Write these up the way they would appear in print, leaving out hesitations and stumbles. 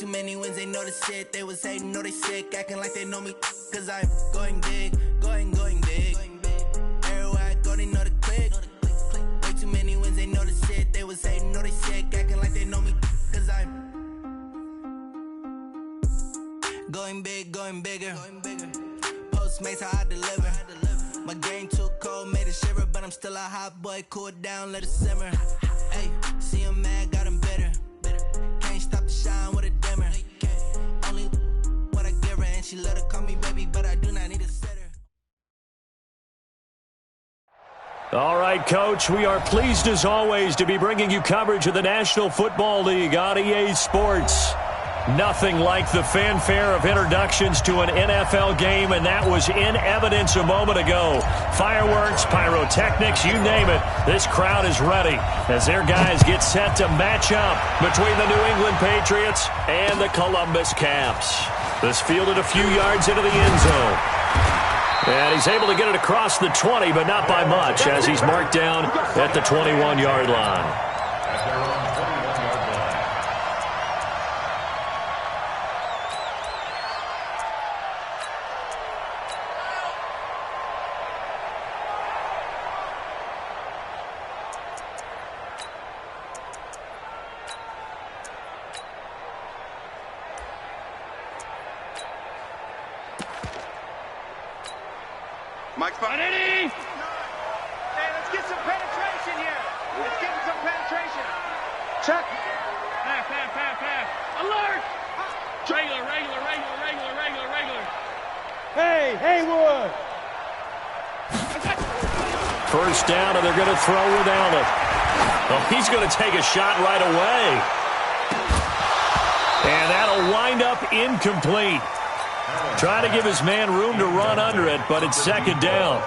many wins, they know the shit. They was hating, know they sick, acting like they know me. Cause I'm going big, going big. Everywhere I go, they know the click. Way too many wins, they know the shit. They was hating, know they sick, acting like they know me. Cause I'm going big, going bigger. Postmates how I deliver. My game too cold, made it shiver, but I'm still a hot boy. Cool it down, let it simmer. Hey, see him mad, got him bitter. Can't stop the shine with a dimmer. Only what I give her, and she let her call me baby, but I do not need a sitter. All right, Coach, we are pleased as always to be bringing you coverage of the National Football League on EA Sports. Nothing like the fanfare of introductions to an NFL game, and that was in evidence a moment ago. Fireworks, pyrotechnics, you name it. This crowd is ready as their guys get set to match up between the New England Patriots and the Columbus Caps. This fielded a few yards into the end zone. And he's able to get it across the 20, but not by much, as he's marked down at the 21-yard line. Mike's behind. Hey, let's get some penetration here. Let's get some penetration. Check. Pass. Alert. Regular. Hey, Haywood. First down, and they're going to throw without it. Well, he's going to take a shot right away. And that'll wind up incomplete. Trying to give his man room to run under it, but it's second down.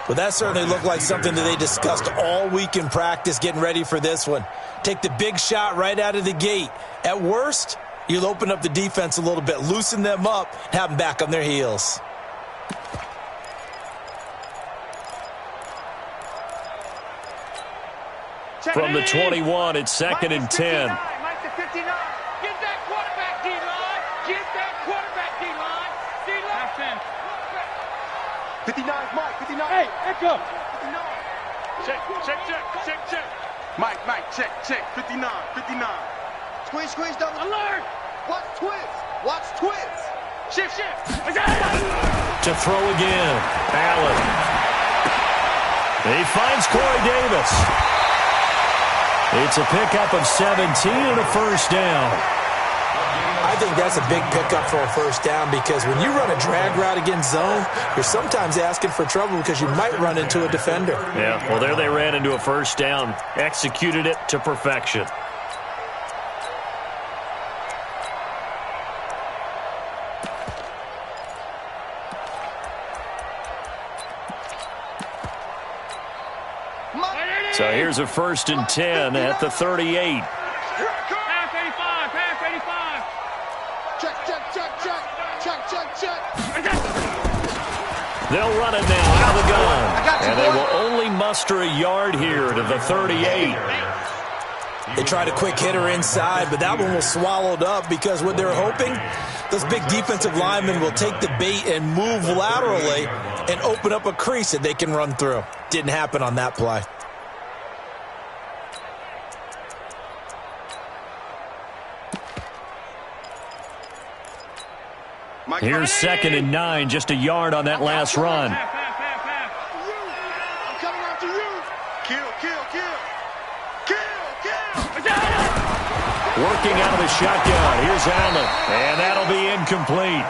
Well, that certainly looked like something that they discussed all week in practice getting ready for this one. Take the big shot right out of the gate. At worst, you'll open up the defense a little bit, loosen them up, have them back on their heels. From the 21, it's second and 10. Mike to 59. Get that quarterback, D-line. Get that quarterback, D-line. D-line. 59, Mike, 59. Hey, echo. 59. Check. Mike, check. 59. Squeeze, double. Alert. Watch twins. Shift. To throw again. Allen. He finds Corey Davis. It's a pickup of 17 and a first down. I think that's a big pickup for a first down because when you run a drag route against zone, you're sometimes asking for trouble because you might run into a defender. Yeah, well, there they ran into a first down. Executed it to perfection. So here's a first and 10 at the 38. Pass 85. Check. They'll run it now out of the gun. And they will only muster a yard here to the 38. They tried a quick hitter inside, but that one was swallowed up because what they're hoping, those big defensive linemen will take the bait and move laterally and open up a crease that they can run through. Didn't happen on that play. Here's second and 9, just a yard on that last run. I'm coming after you. Kill. Working out of the shotgun. Here's Allen, and that'll be incomplete.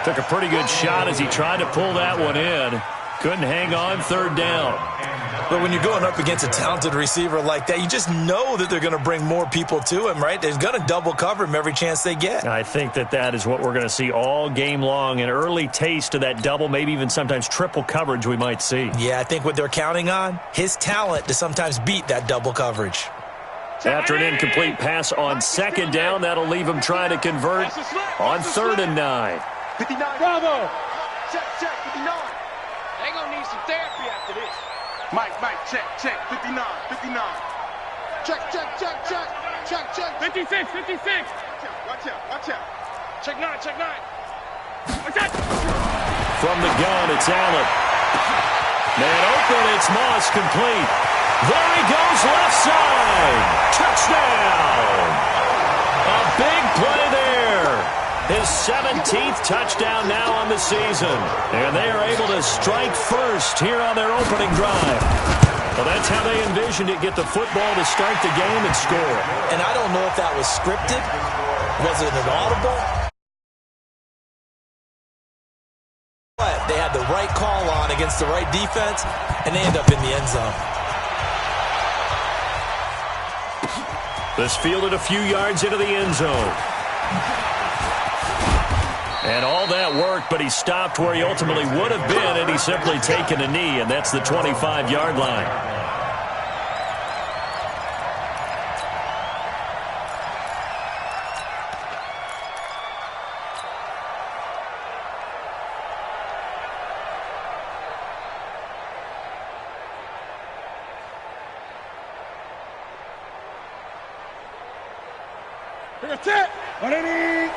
Took a pretty good shot as he tried to pull that one in. Couldn't hang on, third down. But when you're going up against a talented receiver like that, you just know that they're going to bring more people to him, right? They're going to double cover him every chance they get. I think that is what we're going to see all game long, an early taste of that double, maybe even sometimes triple coverage we might see. Yeah, I think what they're counting on, his talent to sometimes beat that double coverage. After an incomplete pass on second down, that'll leave him trying to convert on third and 9. 59. Bravo. Check. 59. They're going to need some therapy after this. Mike, check. 59. Check. 56. Watch out. Watch out. Check nine. Watch out. From the gun, it's Allen. Man open, it's Moss, complete. There he goes, left side. Touchdown. A big play there. His 17th touchdown now on the season. And they are able to strike first here on their opening drive. Well, that's how they envisioned it, get the football to start the game and score. And I don't know if that was scripted. Was it an audible? But they had the right call on against the right defense, and they end up in the end zone. This fielded a few yards into the end zone. And all that worked, but he stopped where he ultimately would have been had he simply taken a knee, and that's the 25-yard line. That's it. Ready?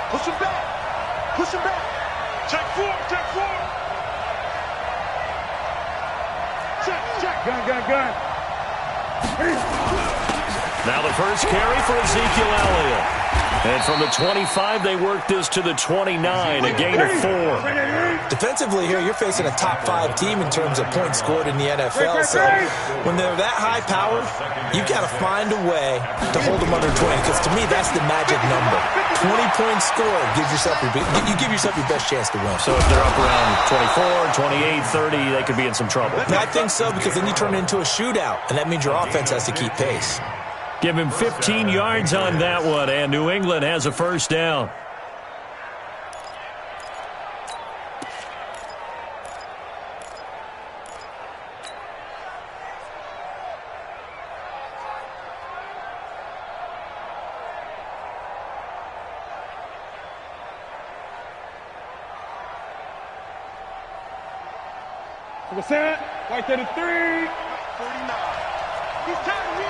Push him back. Push him back. Check four. Check. Gun. Now the first carry for Ezekiel Elliott. And from the 25, they work this to the 29, a gain of 4. Defensively here, you're facing a top-5 team in terms of points scored in the NFL. So when they're that high-powered, you've got to find a way to hold them under 20. Because to me, that's the magic number. 20 points scored gives yourself you give yourself your best chance to win. So if they're up around 24, 28, 30, they could be in some trouble. And I think so, because then you turn it into a shootout, and that means your offense has to keep pace. Give him 15 yards on that one, and New England has a first down. What's that? White 33. 49. He's tired of me.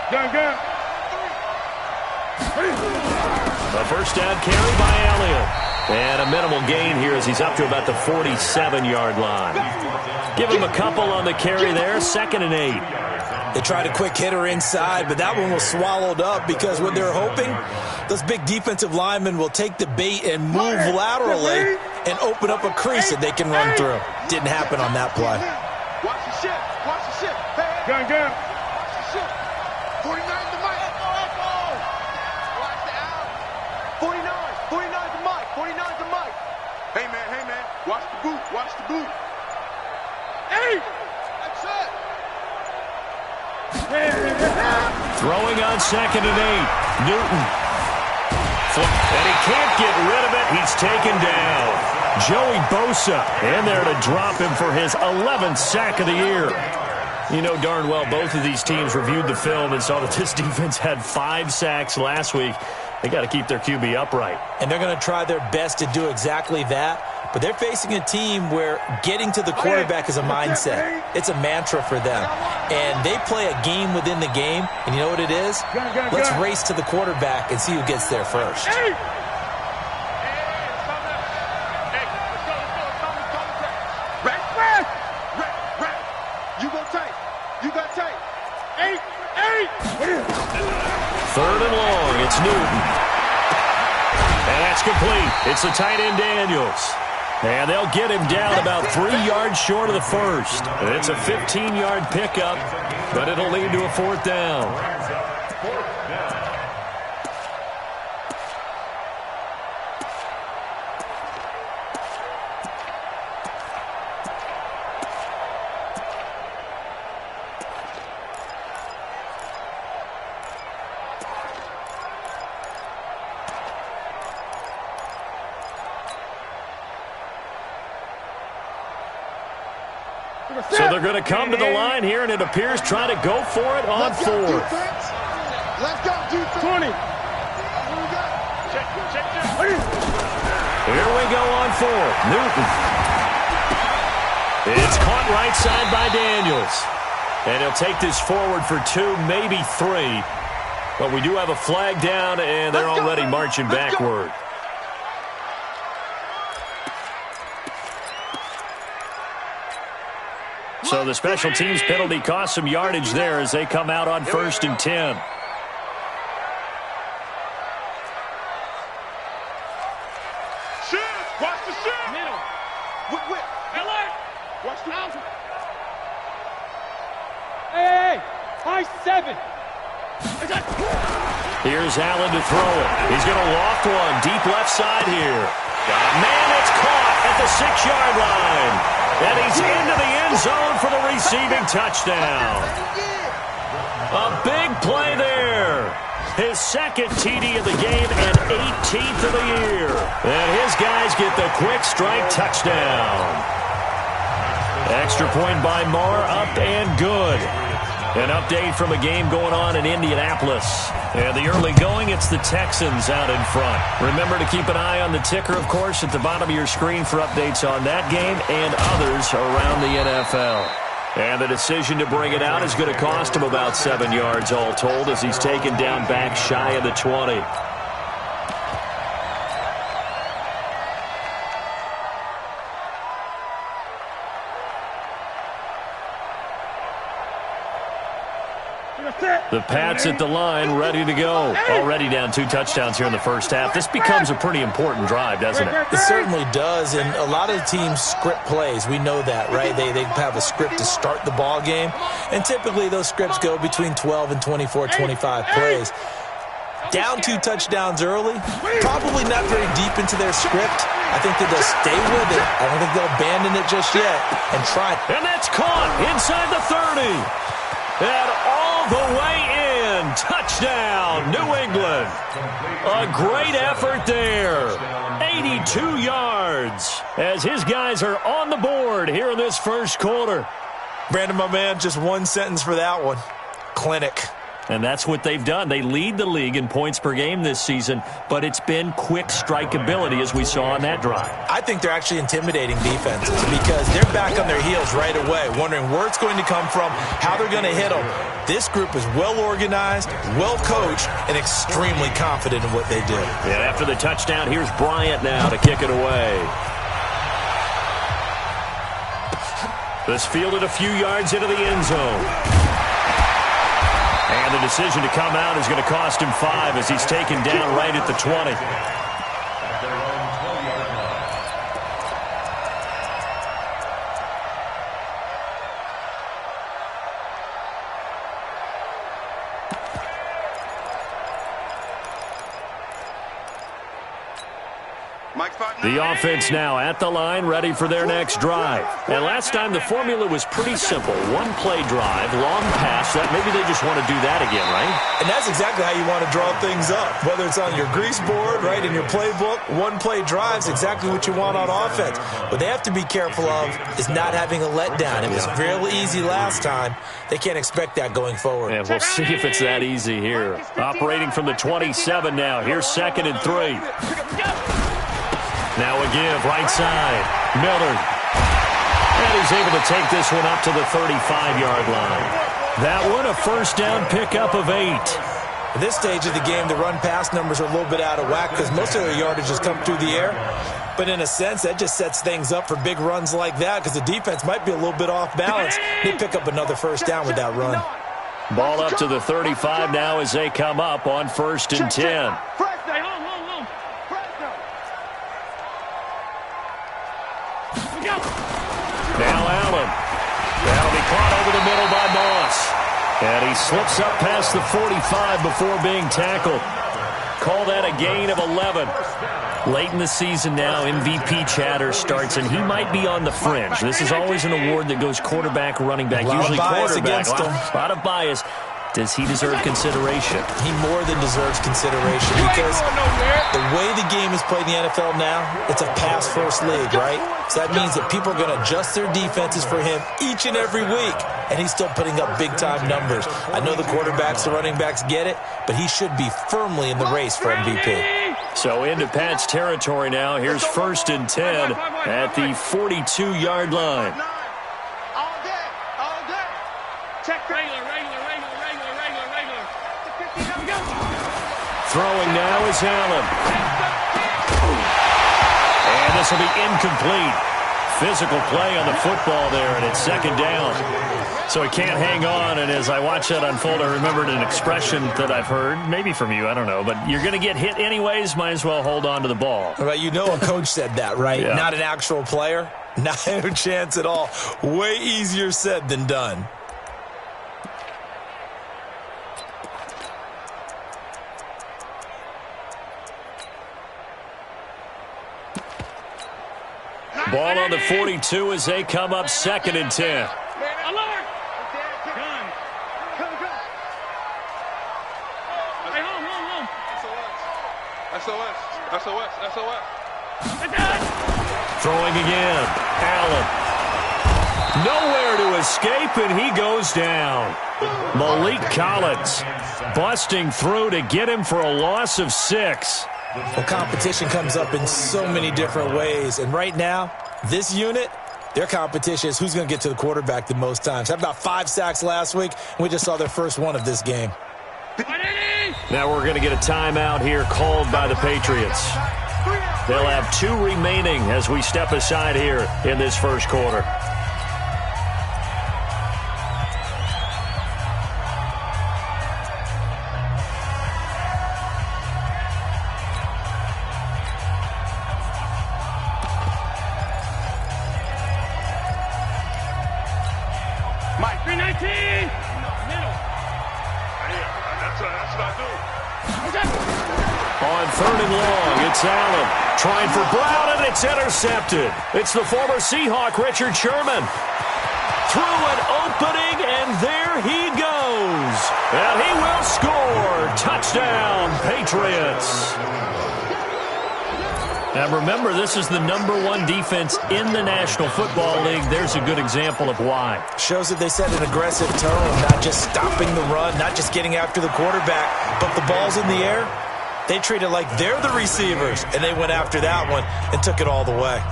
Gun. A first down carry by Elliott. And a minimal gain here as he's up to about the 47-yard line. Give him a couple on the carry there, 2nd and 8. They tried a quick hitter inside, but that one was swallowed up because what they're hoping, those big defensive linemen will take the bait and move laterally and open up a crease that they can run through. Didn't happen on that play. Watch the ship. Gun. Watch the ship. 49 to Mike. Watch the out. 49 to Mike. 49 to Mike. Hey, man. Watch the boot. Hey! That's it. Throwing on 2nd and 8. Newton. And he can't get rid of it. He's taken down. Joey Bosa in there to drop him for his 11th sack of the year. You know darn well both of these teams reviewed the film and saw that this defense had 5 sacks last week. They got to keep their QB upright. And they're going to try their best to do exactly that. But they're facing a team where getting to the quarterback is a mindset. It's a mantra for them. And they play a game within the game. And you know what it is? Let's race to the quarterback and see who gets there first. Third and long, it's Newton. And that's complete. It's the tight end Daniels. And they'll get him down about 3 yards short of the first. It's a 15-yard pickup, but it'll lead to a 4th down. So they're going to come to the line here, and it appears trying to go for it on 4th. Let's go, defense. 20. Check. Here we go on 4th. Newton. It's caught right side by Daniels. And he'll take this forward for 2, maybe 3. But we do have a flag down, and they're already marching backward. So the special teams penalty cost some yardage there as they come out on 1st and 10. Watch the shit! Middle. Whip. Alert! Watch the out. Hey! High 7! Here's Allen to throw it. He's going to loft one. Deep left side here. Man, it's caught at the 6-yard line. And he's into the end zone for the receiving touchdown. A big play there. His second TD of the game and 18th of the year. And his guys get the quick strike touchdown. Extra point by Marr, up and good. An update from a game going on in Indianapolis. And the early going, it's the Texans out in front. Remember to keep an eye on the ticker, of course, at the bottom of your screen for updates on that game and others around the NFL. And the decision to bring it out is going to cost him about 7 yards all told as he's taken down back shy of the 20. The Pats at the line, ready to go. Already down 2 touchdowns here in the first half. This becomes a pretty important drive, doesn't it? It certainly does, and a lot of teams script plays. We know that, right? They have a script to start the ball game, and typically those scripts go between 12 and 24, 25 plays. Down 2 touchdowns early, probably not very deep into their script. I think that they'll stay with it. I don't think they'll abandon it just yet and try. And that's caught inside the 30. And all the way in. Touchdown, New England. A great effort there. 82 yards as his guys are on the board here in this first quarter. Brandon, my man, just one sentence for that one. Clinic. And that's what they've done. They lead the league in points per game this season, but it's been quick strike ability as we saw on that drive. I think they're actually intimidating defenses because they're back on their heels right away, wondering where it's going to come from, how they're going to hit them. This group is well organized, well coached, and extremely confident in what they do. And after the touchdown, here's Bryant now to kick it away. This fielded a few yards into the end zone. And the decision to come out is going to cost him 5 as he's taken down right at the 20. The offense now at the line, ready for their next drive. And last time the formula was pretty simple. 1-play drive, long pass. That maybe they just want to do that again, right? And that's exactly how you want to draw things up. Whether it's on your grease board, right, in your playbook, 1-play drives, exactly what you want on offense. What they have to be careful of is not having a letdown. It was real easy last time. They can't expect that going forward. And we'll see if it's that easy here. Operating from the 27 now. Here's 2nd and 3. Now a give, right side. Miller. And he's able to take this one up to the 35-yard line. That one, a first down pickup of 8. At this stage of the game, the run-pass numbers are a little bit out of whack because most of their yardage has come through the air. But in a sense, that just sets things up for big runs like that because the defense might be a little bit off balance. They pick up another first down with that run. Ball up to the 35 now as they come up on 1st and 10. Now Allen. That'll be caught over the middle by Moss. And he slips up past the 45 before being tackled. Call that a gain of 11. Late in the season now, MVP chatter starts, and he might be on the fringe. This is always an award that goes quarterback, running back, usually quarterback. A lot of bias. Does he deserve consideration? He more than deserves consideration because the way the game is played in the NFL now, it's a pass-first league, right? So that means that people are going to adjust their defenses for him each and every week, and he's still putting up big-time numbers. I know the quarterbacks, the running backs get it, but he should be firmly in the race for MVP. So into Pat's territory now. Here's 1st and 10 at the 42-yard line. All day, all day. Check regular. Throwing now is Allen. And this will be incomplete. Physical play on the football there, and it's second down. So he can't hang on, and as I watch that unfold, I remembered an expression that I've heard, maybe from you, I don't know, but you're going to get hit anyways, might as well hold on to the ball. Right, you know a coach said that, right? Yeah. Not an actual player. Not a chance at all. Way easier said than done. Ball on the 42 as they come up 2nd and 10. SOS. Throwing again. Allen. Nowhere to escape, and he goes down. Malik Collins busting through to get him for a loss of 6. Well, competition comes up in so many different ways. And right now, this unit, their competition is who's going to get to the quarterback the most times. Had about 5 sacks last week, and we just saw their first one of this game. Now we're going to get a timeout here called by the Patriots. They'll have 2 remaining as we step aside here in this first quarter. Mike, 319. That's what I do. On 3rd and long, it's Allen trying for Brown, and it's intercepted. It's the former Seahawk, Richard Sherman. Through an opening, and there he goes. And he will score. Touchdown, Patriots. Now remember, this is the #1 defense in the National Football League. There's a good example of why. Shows that they set an aggressive tone, not just stopping the run, not just getting after the quarterback, but the ball's in the air. They treat it like they're the receivers, and they went after that one and took it all the way.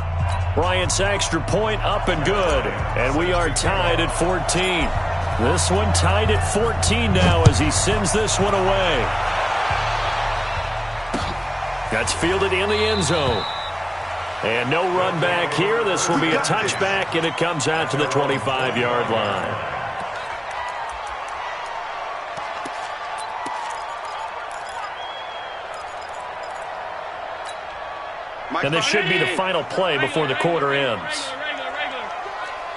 Bryant's extra point up and good, and we are tied at 14. This one tied at 14 now as he sends this one away. That's fielded in the end zone. And no run back here. This will be a touchback, and it comes out to the 25-yard line. And this should be the final play before the quarter ends.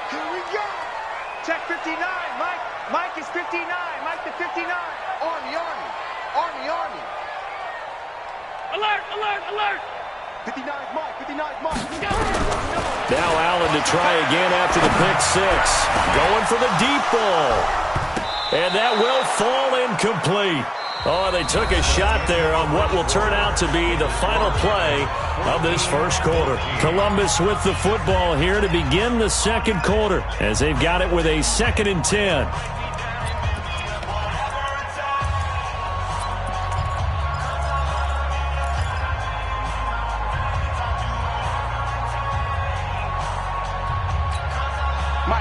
Here we go. Check 59. Mike is 59. Mike to 59. Army. Alert. 59 is Mike. Now Allen to try again after the pick 6. Going for the deep ball. And that will fall incomplete. Oh, they took a shot there on what will turn out to be the final play of this first quarter. Columbus with the football here to begin the second quarter as they've got it with a 2nd and 10.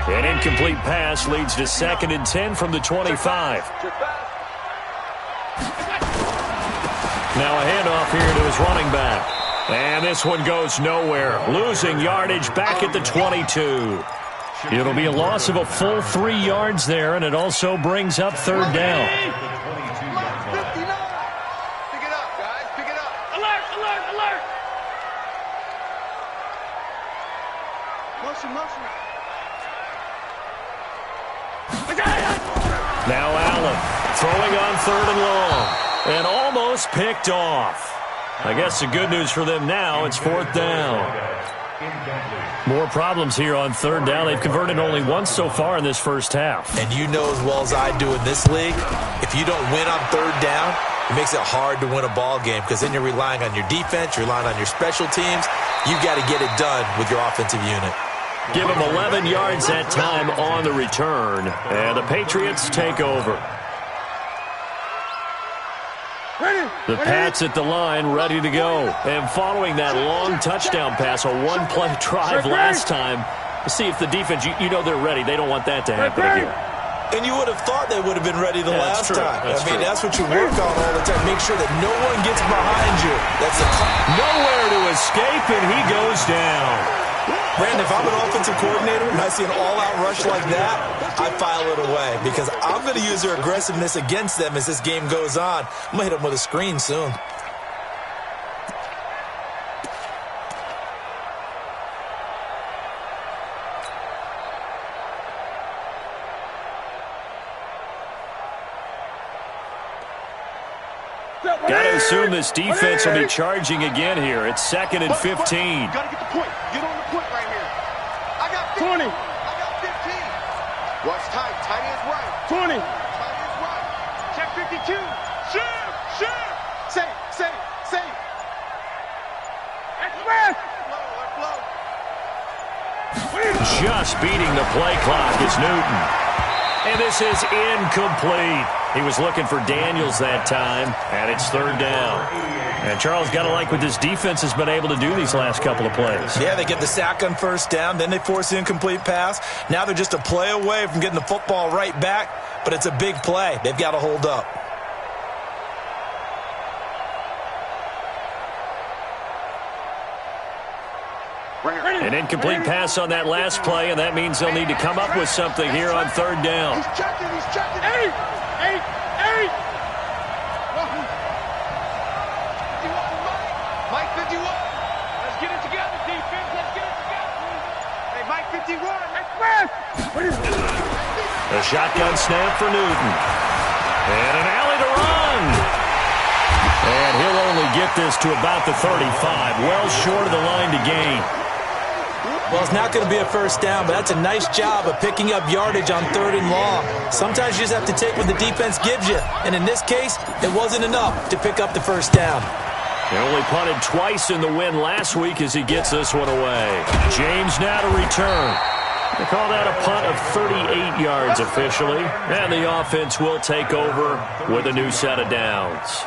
An incomplete pass leads to 2nd and 10 from the 25. Now a handoff here to his running back. And this one goes nowhere. Losing yardage back at the 22. It'll be a loss of a full 3 yards there, and it also brings up 3rd down. Pick it up, guys. Pick it up. Alert. Motion. Now Allen throwing on 3rd and long. And almost picked off. I guess the good news for them now, it's 4th down. More problems here on 3rd down. They've converted only once so far in this first half. And you know as well as I do in this league, if you don't win on 3rd down, it makes it hard to win a ball game because then you're relying on your defense, you're relying on your special teams. You've got to get it done with your offensive unit. Give them 11 yards that time on the return. And the Patriots take over. The Pats at the line, ready to go. And following that long touchdown pass, a one-play drive last time, see if the defense, you know they're ready. They don't want that to happen again. And you would have thought they would have been ready the last time. That's what you work on all the time. Make sure that no one gets behind you. That's nowhere to escape, and he goes down. Brandon, if I'm an offensive coordinator and I see an all-out rush like that, I file it away because I'm going to use their aggressiveness against them as this game goes on. I'm going to hit them with a screen soon. Got to assume this defense will be charging again here. It's 2nd and 15. You got to get the point. Get on the point right here. I got 20. I got 15. Watch tight. Tight ends right. 20. Tight ends right. Check 52. Shoot. Safe. Express. Just beating the play clock is Newton. And this is incomplete. He was looking for Daniels that time, and it's 3rd down. And Charles, got to like what this defense has been able to do these last couple of plays. Yeah, they get the sack on 1st down, then they force the incomplete pass. Now they're just a play away from getting the football right back, but it's a big play. They've got to hold up. An incomplete pass on that last play, and that means they'll need to come up with something here on 3rd down. He's checking. 8. Mike 51. Let's get it together, defense. Let's get it together. Hey, Mike 51. Express. A shotgun snap for Newton. And an alley to run. And he'll only get this to about the 35, well short of the line to gain. Well, it's not going to be a 1st down, but that's a nice job of picking up yardage on 3rd and long. Sometimes you just have to take what the defense gives you. And in this case, it wasn't enough to pick up the 1st down. He only punted twice in the win last week as he gets this one away. James now to return. They call that a punt of 38 yards officially. And the offense will take over with a new set of downs.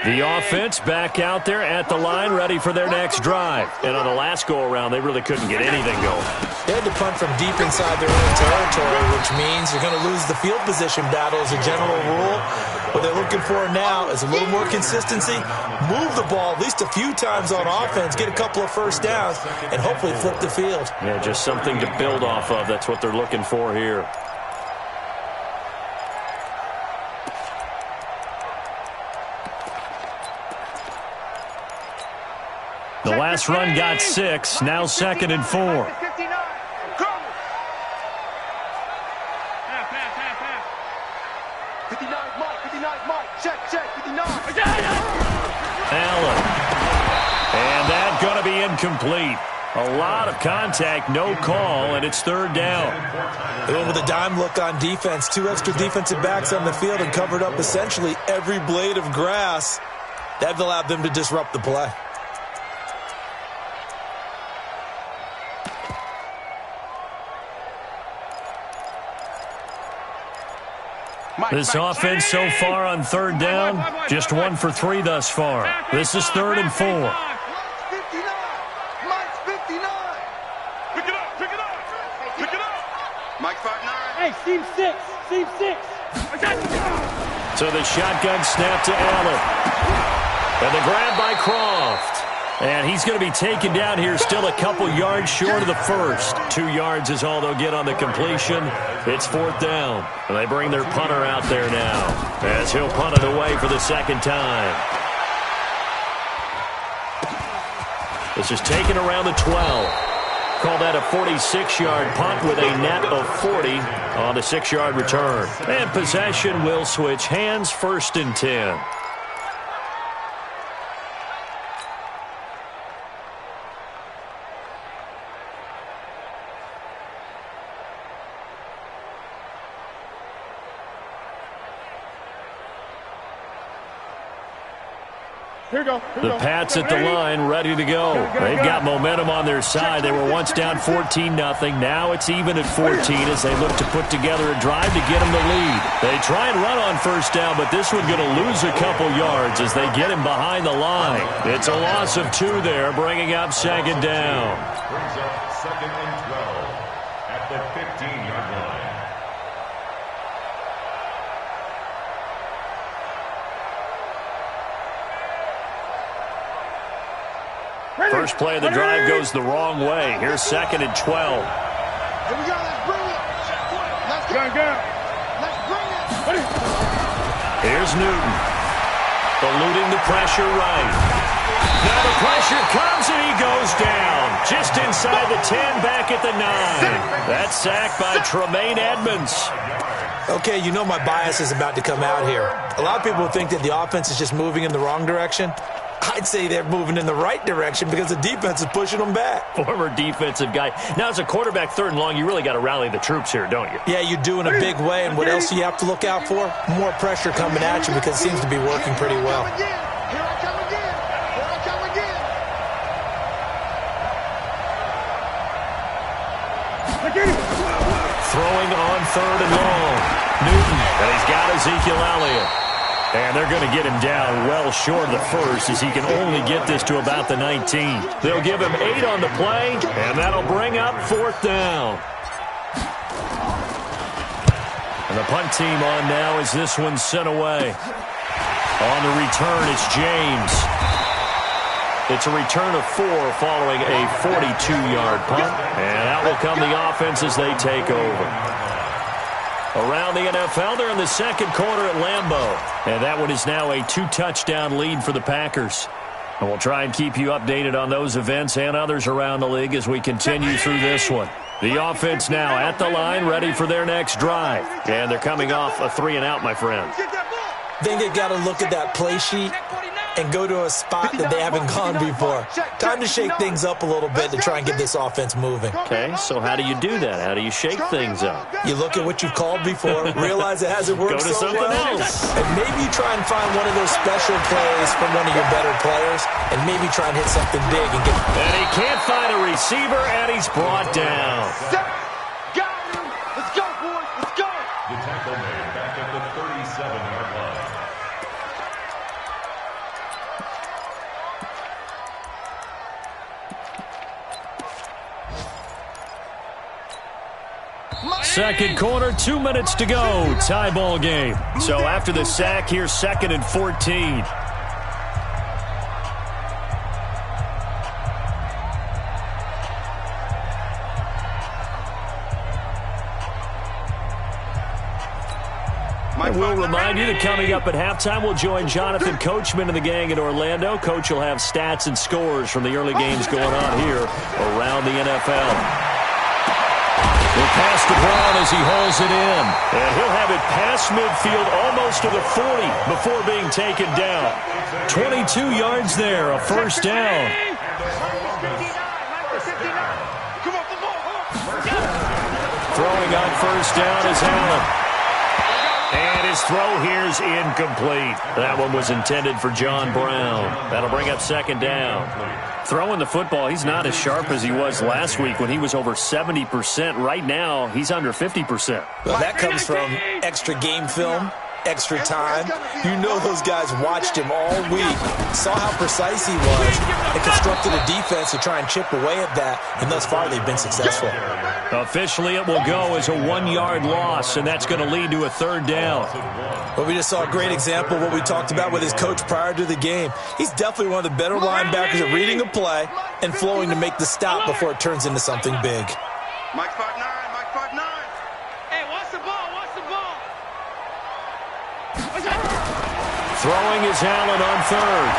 The offense back out there at the line, ready for their next drive. And on the last go-around, they really couldn't get anything going. They had to punt from deep inside their own territory, which means you're going to lose the field position battle as a general rule. What they're looking for now is a little more consistency, move the ball at least a few times on offense, get a couple of 1st downs, and hopefully flip the field. Yeah, just something to build off of. That's what they're looking for here. The last run got 6, now 2nd and 4. 59, Mike. Check. 59. Allen. And that's going to be incomplete. A lot of contact, no call, and it's 3rd down. They went with a dime look on defense. 2 extra defensive backs on the field and covered up essentially every blade of grass. That allowed them to disrupt the play. This offense so far on 3rd down, just 1 for 3 thus far. This is 3rd and 4. Mike's 59. Pick it up. Mike 59. Hey, seam 6. So the shotgun snap to Allen. And the grab by Croft. And he's going to be taken down here, still a couple yards short of the first. 2 yards is all they'll get on the completion. It's 4th down. And they bring their punter out there now as he'll punt it away for the 2nd time. This is taken around the 12. Call that a 46-yard punt with a net of 40 on the 6-yard return. And possession will switch hands, 1st and 10. The Pats at the line, ready to go. They've got momentum on their side. They were once down 14-0. Now it's even at 14 as they look to put together a drive to get them the lead. They try and run on first down, but this one's going to lose a couple yards as they get him behind the line. It's a loss of 2 there, bringing up second down. Brings up second and 12 at the 15-yard line. First play of the drive goes the wrong way. Here's second and 12. Here we go. Let's bring it. Let's go. Let's bring it. Here's Newton. Eluding the pressure right. Now the pressure comes and he goes down. Just inside the 10, back at the 9. That's sacked by Tremaine Edmonds. Okay, you know my bias is about to come out here. A lot of people think that the offense is just moving in the wrong direction. I'd say they're moving in the right direction because the defense is pushing them back. Former defensive guy. Now, as a quarterback, 3rd and long, you really got to rally the troops here, don't you? Yeah, you do in a big way. And what else do you have to look out for? More pressure coming at you because it seems to be working pretty well. Here I come again. Here I come again. Throwing on 3rd and long. Newton, and he's got Ezekiel Elliott. And they're going to get him down well short of the first as he can only get this to about the 19. They'll give him 8 on the play, and that'll bring up 4th down. And the punt team on now as this one's sent away. On the return, it's James. It's a return of 4 following a 42-yard punt. And out will come the offense as they take over. Around the NFL, they're in the second quarter at Lambeau. And that one is now a 2-touchdown lead for the Packers. And we'll try and keep you updated on those events and others around the league as we continue through this one. The offense now at the line, ready for their next drive. And they're coming off a 3-and-out, my friend. I think they got to look at that play sheet and go to a spot that they haven't gone before. Time to shake things up a little bit to try and get this offense moving. Okay, so how do you do that? How do you shake things up? You look at what you've called before, realize it hasn't worked Go to so something well, else. and maybe you try and find one of those special plays from one of your better players, and maybe try and hit something big and get. And he can't find a receiver, and he's brought down. Got him. Let's go, boys. Let's go. The tackle made back at the 37-yard line. Second quarter, 2 minutes to go. Tie ball game. So after the sack, here's 2nd and 14. And we'll remind you that coming up at halftime, we'll join Jonathan Coachman and the gang in Orlando. Coach will have stats and scores from the early games going on here around the NFL. He'll pass to Brown as he hauls it in. And he'll have it past midfield almost to the 40 before being taken down. 22 yards there, a first down. Throwing on first down is Allen. And his throw here is incomplete. That one was intended for John Brown. That'll bring up second down. Throwing the football, he's not as sharp as he was last week when he was over 70%. Right now, he's under 50%. Well, that comes from extra game film, extra time. You know those guys watched him all week, saw how precise he was, and constructed a defense to try and chip away at that, and thus far they've been successful. Officially, it will go as a 1-yard loss, and that's going to lead to a third down. Well, we just saw a great example of what we talked about with his coach prior to the game. He's definitely one of the better linebackers at reading a play and flowing to make the stop before it turns into something big. Mike 5'9", Mike 5'9". Hey, watch the ball, watch the ball. Throwing is Allen on third.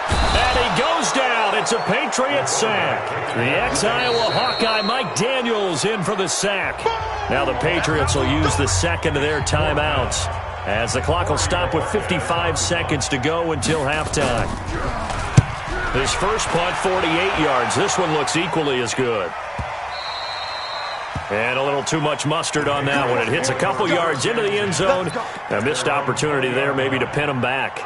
And he goes down. It's a Patriot sack. The ex-Iowa Hawkeye Mike Daniels in for the sack. Now the Patriots will use the second of their timeouts as the clock will stop with 55 seconds to go until halftime. His first punt, 48 yards. This one looks equally as good. And a little too much mustard on that one. It hits a couple yards into the end zone. A missed opportunity there maybe to pin him back.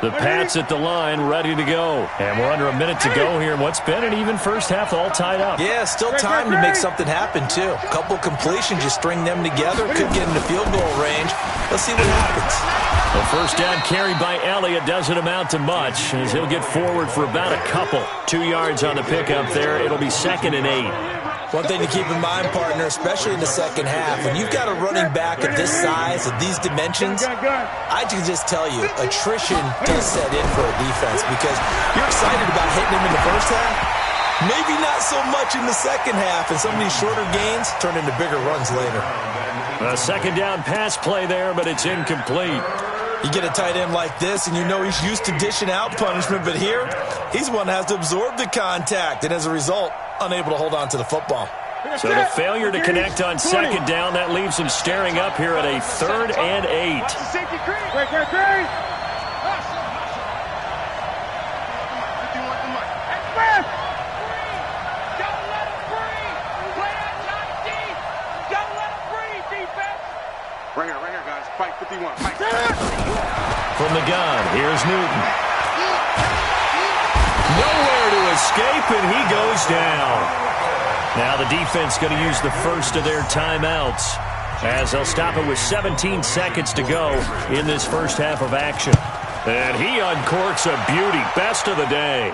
The Pats at the line, ready to go. And we're under a minute to go here. What's been an even first half, all tied up. Yeah, still time to make something happen, too. A couple completions, you string them together. Could get into field goal range. Let's see what happens. The first down carried by Elliott doesn't amount to much, as he'll get forward for about a couple. 2 yards on the pickup there. It'll be 2nd and 8. One thing to keep in mind, partner, especially in the second half, when you've got a running back of this size, of these dimensions, I can just tell you, attrition does set in for a defense because you're excited about hitting him in the first half. Maybe not so much in the second half, and some of these shorter gains turn into bigger runs later. A second down pass play there, but it's incomplete. You get a tight end like this, and you know he's used to dishing out punishment, but here, he's one that has to absorb the contact, and as a result, unable to hold on to the football. So the failure to connect on second down, that leaves him staring up here at a 3rd and 8. Right here, guys. Fight 51. Fight. From the gun, here's Newton. Nowhere to escape, and he goes down. Now the defense going to use the first of their timeouts, as they'll stop it with 17 seconds to go in this first half of action. And he uncorks a beauty. Best of the day.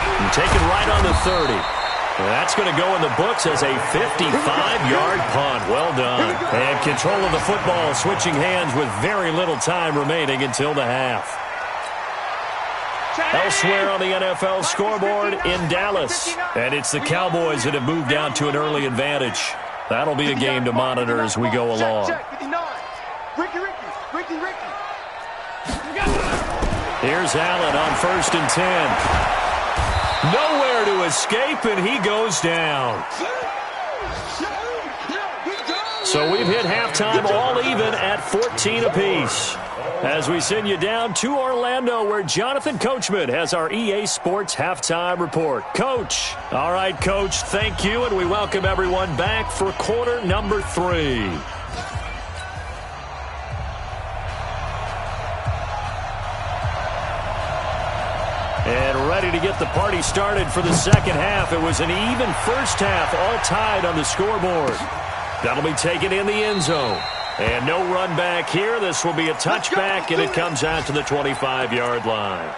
And taken right on the 30. That's going to go in the books as a 55-yard punt. Well done. And control of the football switching hands with very little time remaining until the half. Elsewhere on the NFL scoreboard in Dallas. And it's the Cowboys that have moved out to an early advantage. That'll be a game to monitor as we go along. Ricky. Here's Allen on 1st and 10. Nowhere to escape, and he goes down. So we've hit halftime all even at 14 apiece. As we send you down to Orlando, where Jonathan Coachman has our EA Sports halftime report. Coach. All right, Coach, thank you, and we welcome everyone back for quarter number 3. And ready to get the party started for the second half. It was an even first half, all tied on the scoreboard. That'll be taken in the end zone. And no run back here. This will be a touchback, and it comes out to the 25-yard line.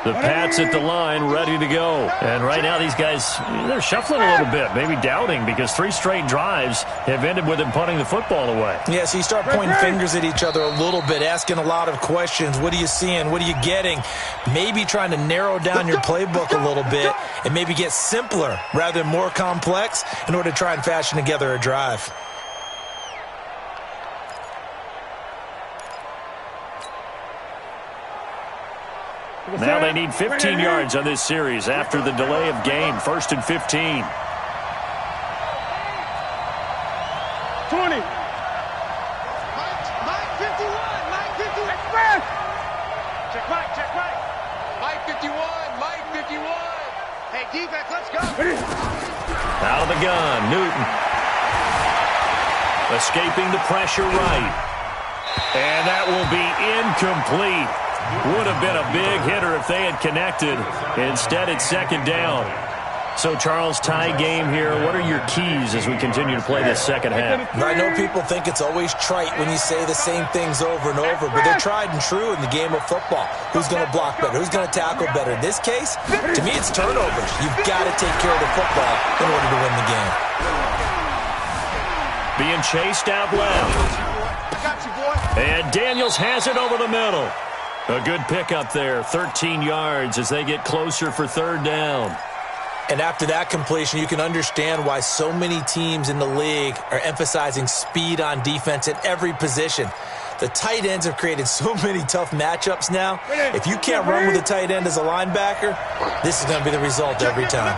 The Pats at the line, ready to go. And right now these guys, they're shuffling a little bit, maybe doubting, because 3 straight drives have ended with them punting the football away. Yeah, so you start pointing fingers at each other a little bit, asking a lot of questions. What are you seeing? What are you getting? Maybe trying to narrow down your playbook a little bit and maybe get simpler rather than more complex in order to try and fashion together a drive. Now they need 15 yards on this series after the delay of game. 1st and 15. 20. Mike 51. Mike 51. Check Mike. Mike 51. Mike 51. Hey, defense, let's go. Out of the gun, Newton. Escaping the pressure right. And that will be incomplete. Would have been a big hitter if they had connected. Instead, it's 2nd down. So, Charles, tie game here. What are your keys as we continue to play this second half? I know people think it's always trite when you say the same things over and over, but they're tried and true in the game of football. Who's going to block better? Who's going to tackle better? In this case, to me, it's turnovers. You've got to take care of the football in order to win the game. Being chased out left. And Daniels has it over the middle. A good pickup there, 13 yards as they get closer for 3rd down. And after that completion, you can understand why so many teams in the league are emphasizing speed on defense at every position. The tight ends have created so many tough matchups now. If you can't run with a tight end as a linebacker, this is going to be the result every time.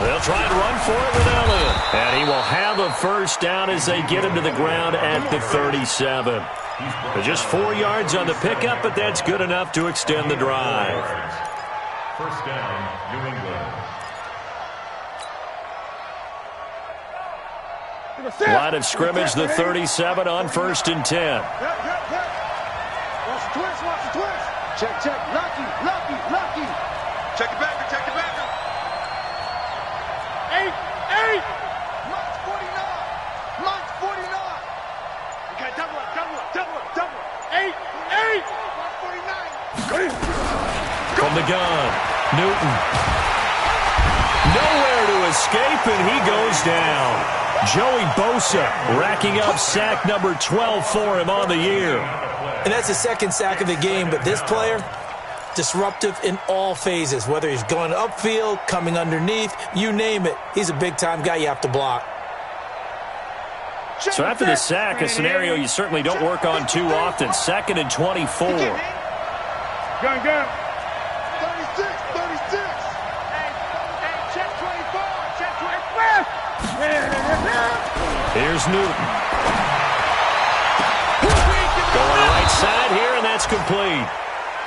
They'll try and run for it with Elliott. And he will have a first down as they get him to the ground at the 37. Just 4 yards on the pickup, but that's good enough to extend the drive. First down, New England. Line of scrimmage, the 37 on 1st and 10. Watch the twist, watch the twist. Check, lucky. Check it back. Eight. Lunch 49. Okay, double up. 8. Lunch 49. From the gun, Newton. Nowhere to escape, and he goes down. Joey Bosa racking up sack number 12 for him on the year. And that's the second sack of the game, but this player, disruptive in all phases, whether he's going upfield, coming underneath, you name it. He's a big-time guy you have to block. So after the sack, a scenario you certainly don't work on too often. 2nd and 24. Gun. 36. Hey, check 24. Check 25. Here's Newton. Going right side here, and that's complete.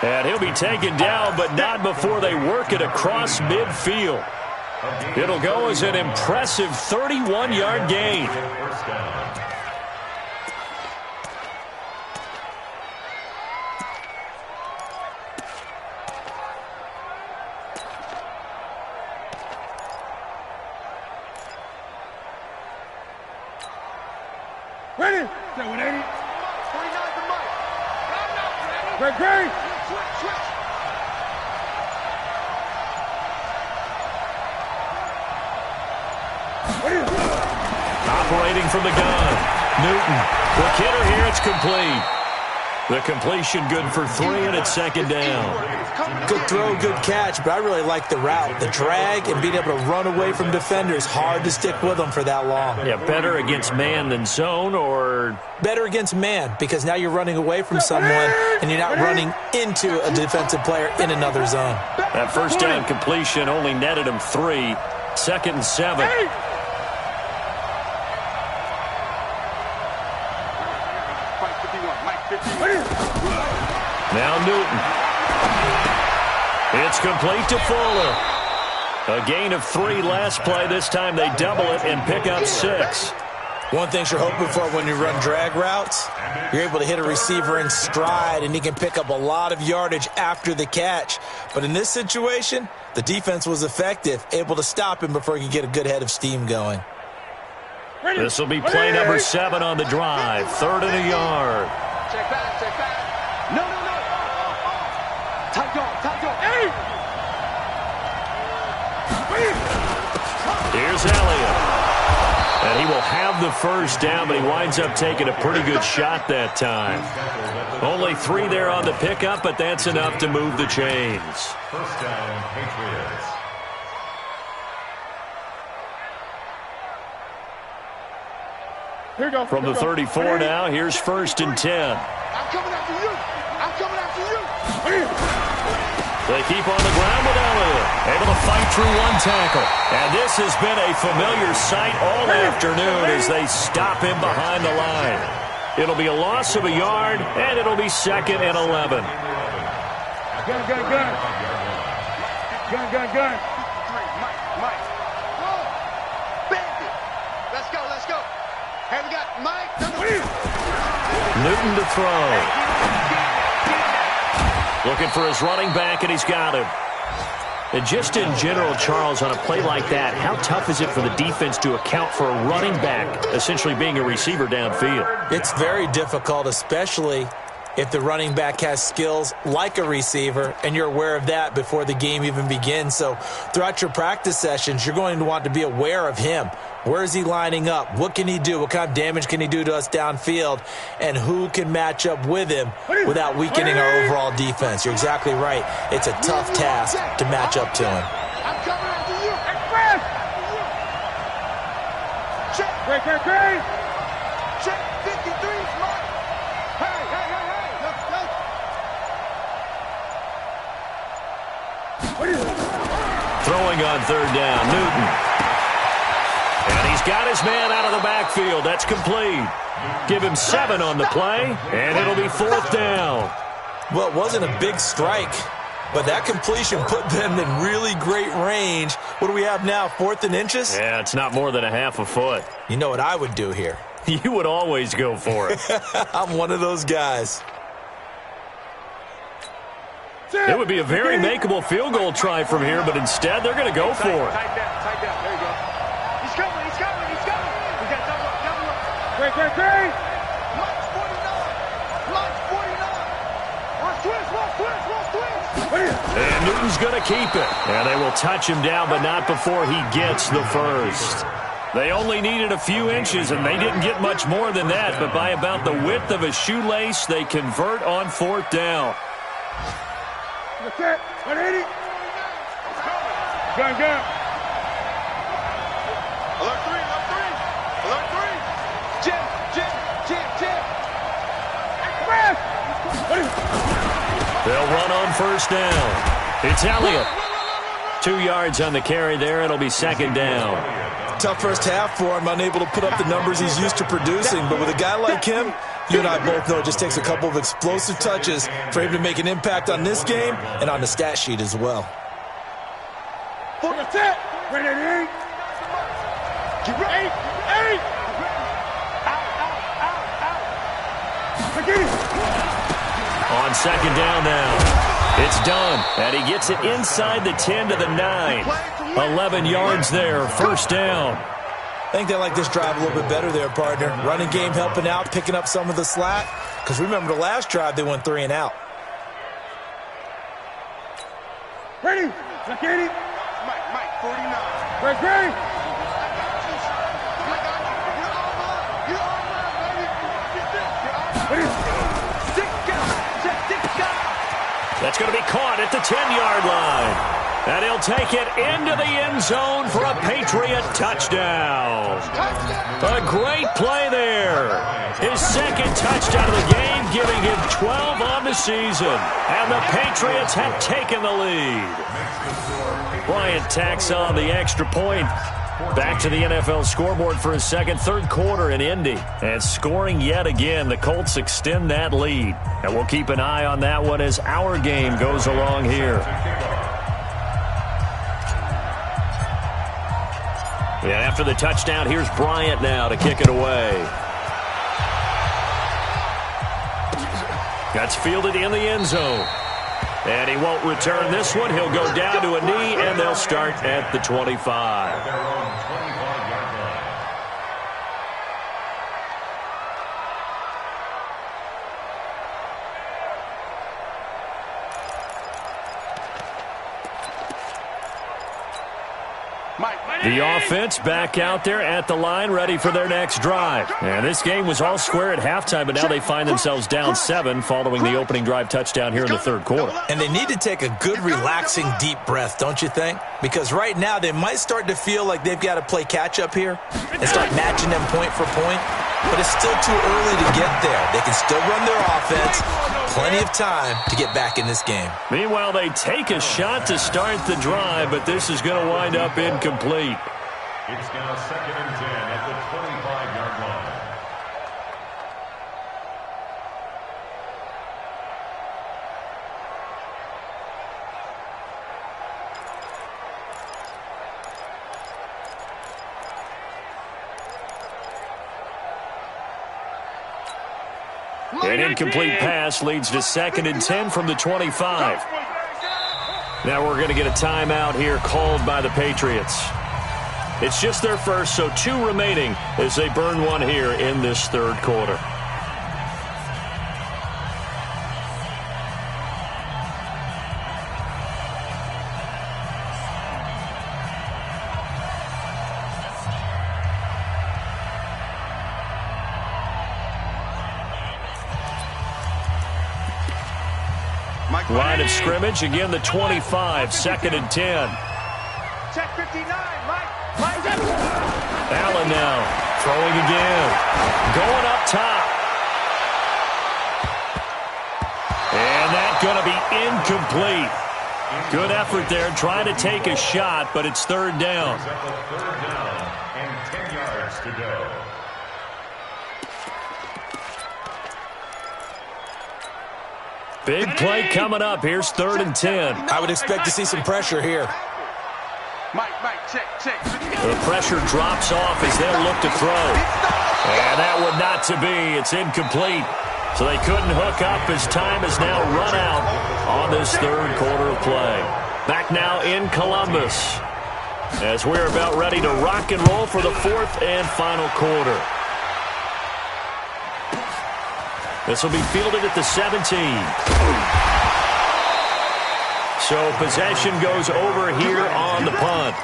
And he'll be taken down, but not before they work it across midfield. It'll go as an impressive 31-yard gain. Ready? 180. 49 to Mike. Great. Switch. Operating from the gun. Newton. Quick hitter here. It's complete. The completion good for 3, and it's 2nd down. Good throw, good catch, but I really like the route. The drag and being able to run away from defenders, hard to stick with them for that long. Yeah, better against man than zone, or... Better against man, because now you're running away from someone and you're not running into a defensive player in another zone. That first down completion only netted him 3. 2nd and 7. Now Newton. It's complete to Fuller. A gain of 3 last play. This time they double it and pick up 6. One thing you're hoping for when you run drag routes, you're able to hit a receiver in stride, and he can pick up a lot of yardage after the catch. But in this situation, the defense was effective, able to stop him before he could get a good head of steam going. This will be play number 7 on the drive. 3rd and a yard. Check back. No. Tight dog. Hey! Here's Elliott. And he will have the first down, but he winds up taking a pretty good shot that time. Only 3 there on the pickup, but that's enough to move the chains. First down, Patriots. Here you go. From the 34 now, here's 1st and 10. I'm coming after you. They keep on the ground with Elliott. Able to fight through 1 tackle. And this has been a familiar sight all afternoon as they stop him behind the line. It'll be a loss of a yard, and it'll be 2nd and 11. Gun. Mike. Bandit. Let's go. Hey, we got Mike. Newton to throw. Looking for his running back, and he's got him. And just in general, Charles, on a play like that, how tough is it for the defense to account for a running back essentially being a receiver downfield? It's very difficult, especially if the running back has skills like a receiver, and you're aware of that before the game even begins. So throughout your practice sessions, you're going to want to be aware of him. Where is he lining up? What can he do? What kind of damage can he do to us downfield? And who can match up with him without weakening our overall defense? You're exactly right. It's a tough task to match up to him. I'm coming after you. Express! Check. Great. Check 53, Mike. Hey. Throwing on third down, Newton. And he's got his man out of the backfield. That's complete. Give him 7 on the play, and it'll be fourth down. Well, it wasn't a big strike, but that completion put them in really great range. What do we have now, 4th and inches? Yeah, it's not more than a half a foot. You know what I would do here? You would always go for it. I'm one of those guys. It would be a very makeable field goal try from here, but instead they're going to go for it. Tight down. There you go. He's coming. We got double up. Great. Mike's 49. Watch twist. And Newton's going to keep it. And they will touch him down, but not before he gets the first. They only needed a few inches, and they didn't get much more than that, but by about the width of a shoelace, they convert on fourth down. That's it. 180. Gun. Alert 3. Jim. Express. They'll run on first down. It's Elliott. 2 yards on the carry there. It'll be second down. Tough first half for him, unable to put up the numbers he's used to producing. But with a guy like him, you and I both know it just takes a couple of explosive touches for him to make an impact on this game and on the stat sheet as well. That's it. Ready. Get ready. 8. Out. On second down now. It's done. And he gets it inside the 10 to the 9. 11 yards there. First down. I think they like this drive a little bit better there, partner. Running game helping out, picking up some of the slack. Because remember the last drive, they went 3 and out. Ready. Mike, 49. Ready. That's going to be caught at the 10-yard line. And he'll take it into the end zone for a Patriot touchdown. A great play there. His second touchdown of the game, giving him 12 on the season. And the Patriots have taken the lead. Bryant tacks on the extra point. Back to the NFL scoreboard for his second, third quarter in Indy. And scoring yet again, the Colts extend that lead. And we'll keep an eye on that one as our game goes along here. And after the touchdown, here's Bryant now to kick it away. That's fielded in the end zone. And he won't return this one. He'll go down to a knee, and they'll start at the 25. The offense back out there at the line, ready for their next drive. And this game was all square at halftime, but now they find themselves down 7 following the opening drive touchdown here in the third quarter. And they need to take a good, relaxing, deep breath, don't you think? Because right now they might start to feel like they've got to play catch-up here and start matching them point for point. But it's still too early to get there. They can still run their offense. Plenty of time to get back in this game. Meanwhile, they take a shot to start the drive, but this is going to wind up incomplete. It's now second and 10 at the 25-yard line. An incomplete pass leads to second and 10 from the 25. Now we're going to get a timeout here called by the Patriots. It's just their first, so 2 remaining as they burn one here in this third quarter. Line of scrimmage, again the 25, 2nd and 10. Check 59, Mike. Allen now, throwing again. Going up top. And that's going to be incomplete. Good effort there, trying to take a shot, but it's 3rd down. Third down and 10 yards to go. Big play coming up. Here's 3rd and 10. I would expect to see some pressure here. Mike, check. The pressure drops off as they'll look to throw. And that would not to be. It's incomplete. So they couldn't hook up as time has now run out on this 3rd quarter of play. Back now in Columbus as we're about ready to rock and roll for the 4th and final quarter. This will be fielded at the 17. So possession goes over here on the punt.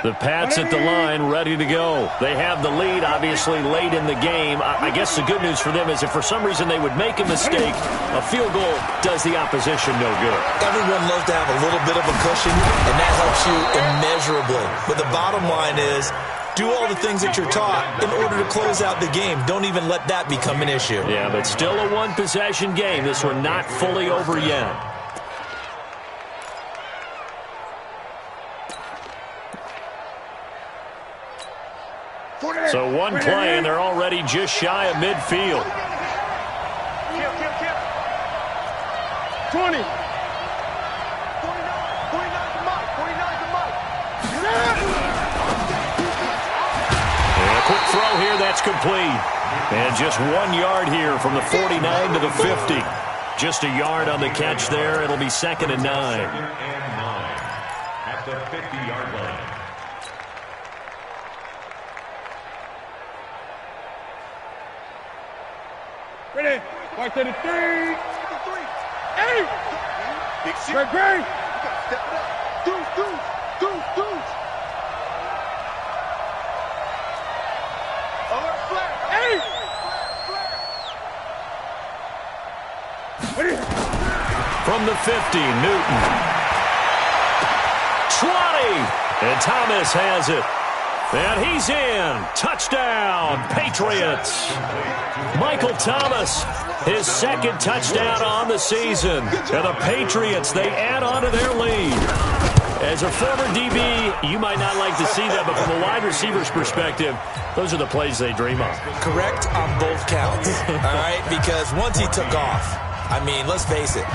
The Pats at the line, ready to go. They have the lead, obviously, late in the game. I guess the good news for them is if for some reason they would make a mistake, a field goal does the opposition no good. Everyone loves to have a little bit of a cushion, and that helps you immeasurably. But the bottom line is, do all the things that you're taught in order to close out the game. Don't even let that become an issue. Yeah, but still a one-possession game. This one not fully over yet. So one play, and they're already just shy of midfield. Kill. 20. 49 to Mike. 49 to Mike. And a quick throw here, that's complete. And just 1 yard here from the 49 to the 50. Just a yard on the catch there. It'll be 2nd and 9. 2nd and 9 at the 50-yard line. Ready? Mark 33. 53. Hey! Big shit. Great. You gotta step it up. Deuce. Alert flag. Hey! Flag. Ready? From the 50, Newton. 20. And Thomas has it. And he's in. Touchdown, Patriots. Michael Thomas, his 2nd touchdown on the season. And the Patriots, they add on to their lead. As a former DB, you might not like to see that, but from a wide receiver's perspective, those are the plays they dream of. Correct on both counts, all right? Because once he took off, I mean, let's face it,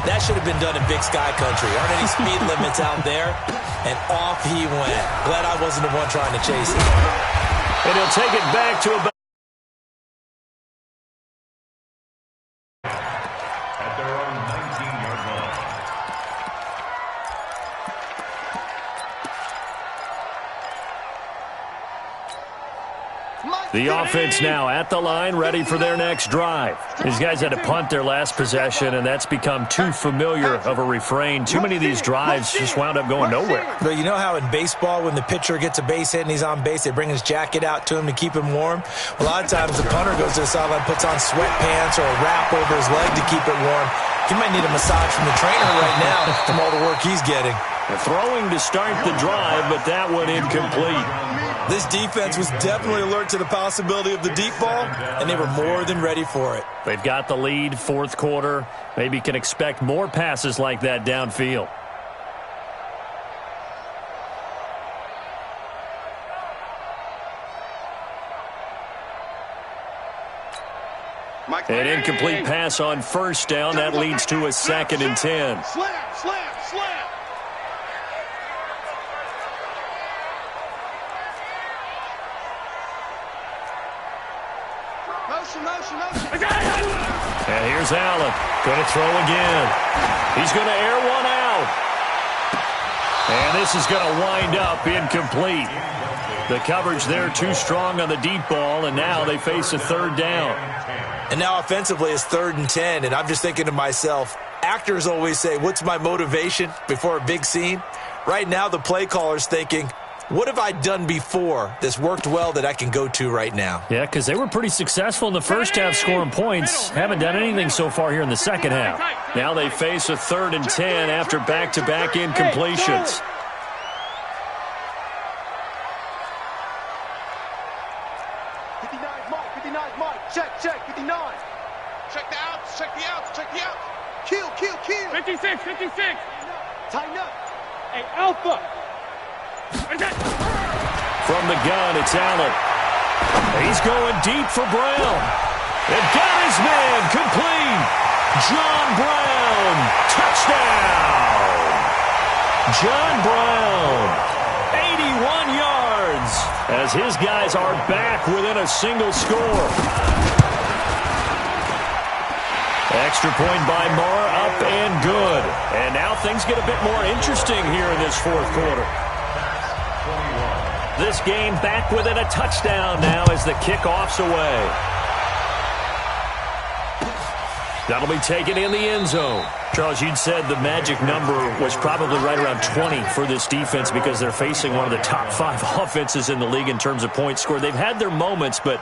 that should have been done in Big Sky Country. Aren't any speed limits out there? And off he went. Glad I wasn't the one trying to chase it. And he'll take it back to about At their own 19-yard line. the offense now at the line, ready for their next drive. These guys had to punt their last possession, and that's become too familiar of a refrain. Too many of these drives just wound up going nowhere. But you know how in baseball, when the pitcher gets a base hit and he's on base, they bring his jacket out to him to keep him warm? A lot of times the punter goes to the sideline, puts on sweatpants or a wrap over his leg to keep it warm. He might need a massage from the trainer right now from all the work he's getting. Throwing to start the drive, but that one incomplete. This defense was definitely alert to the possibility of the deep ball, and they were more than ready for it. They've got the lead, 4th quarter. Maybe can expect more passes like that downfield. An incomplete pass on 1st down. That leads to a 2nd and 10. Slam. Motion. And here's Allen. Going to throw again. He's going to air one out. And this is going to wind up incomplete. The coverage there too strong on the deep ball, and now they face a third down. And now offensively it's 3rd and 10, and I'm just thinking to myself, actors always say, what's my motivation before a big scene? Right now the play caller's thinking, what have I done before that's worked well that I can go to right now? Yeah, because they were pretty successful in the first half scoring points. Haven't done anything so far here in the second half. Now they face a 3rd and 10 after back-to-back incompletions. Check, 59. Check the outs, check the outs, check the outs. Kill. 56. Tighten up. Hey, Alpha. From the gun, it's Allen. He's going deep for Brown. And got his man complete. John Brown, touchdown. John Brown, 81 yards, as his guys are back within a single score. Extra point by Marr, up and good. And now things get a bit more interesting here in this fourth quarter. This game back within a touchdown now as the kickoff's away. That'll be taken in the end zone. Charles, you'd said the magic number was probably right around 20 for this defense because they're facing one of the top 5 offenses in the league in terms of points scored. They've had their moments, but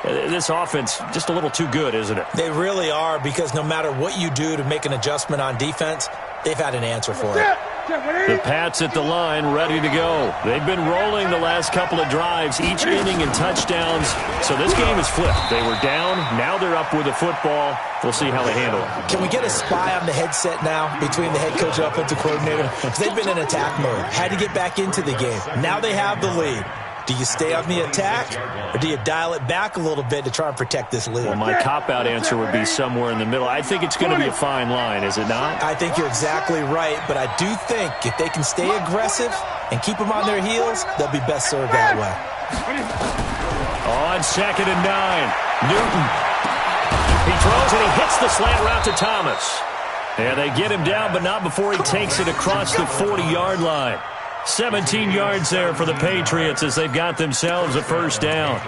this offense just a little too good, isn't it? They really are, because no matter what you do to make an adjustment on defense, they've had an answer for it. The Pats at the line, ready to go. They've been rolling the last couple of drives, each inning in touchdowns. So this game is flipped. They were down, now they're up with the football. We'll see how they handle it. Can we get a spy on the headset now between the head coach and offensive coordinator? Because they've been in attack mode, had to get back into the game. Now they have the lead. Do you stay on the attack, or do you dial it back a little bit to try and protect this lead? Well, my cop-out answer would be somewhere in the middle. I think it's going to be a fine line, is it not? I think you're exactly right, but I do think if they can stay aggressive and keep them on their heels, they'll be best served that way. On 2nd and 9, Newton. He throws and he hits the slant route to Thomas. And they get him down, but not before he takes it across the 40-yard line. 17 yards there for the Patriots as they've got themselves a first down.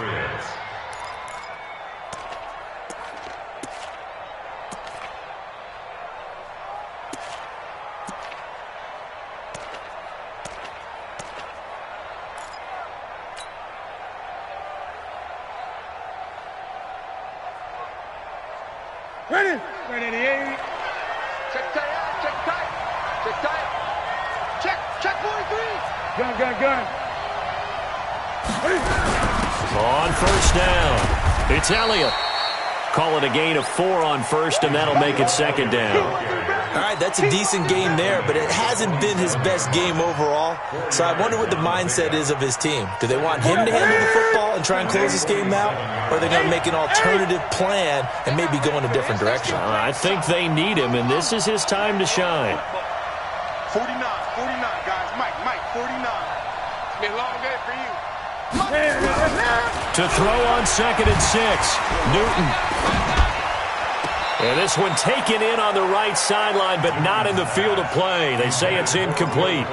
Ready? Ready, 88. Check tight. Check 43. Gun. On first down, it's Elliott. Call it a gain of 4 on first, and that'll make it second down. All right, that's a decent game there, but it hasn't been his best game overall. So I wonder what the mindset is of his team. Do they want him to handle the football and try and close this game out? Or are they going to make an alternative plan and maybe go in a different direction? I think they need him, and this is his time to shine. 49, guys. Mike, 49. It's been a long day for you. To throw on 2nd and 6, Newton. And this one taken in on the right sideline, but not in the field of play. They say it's incomplete.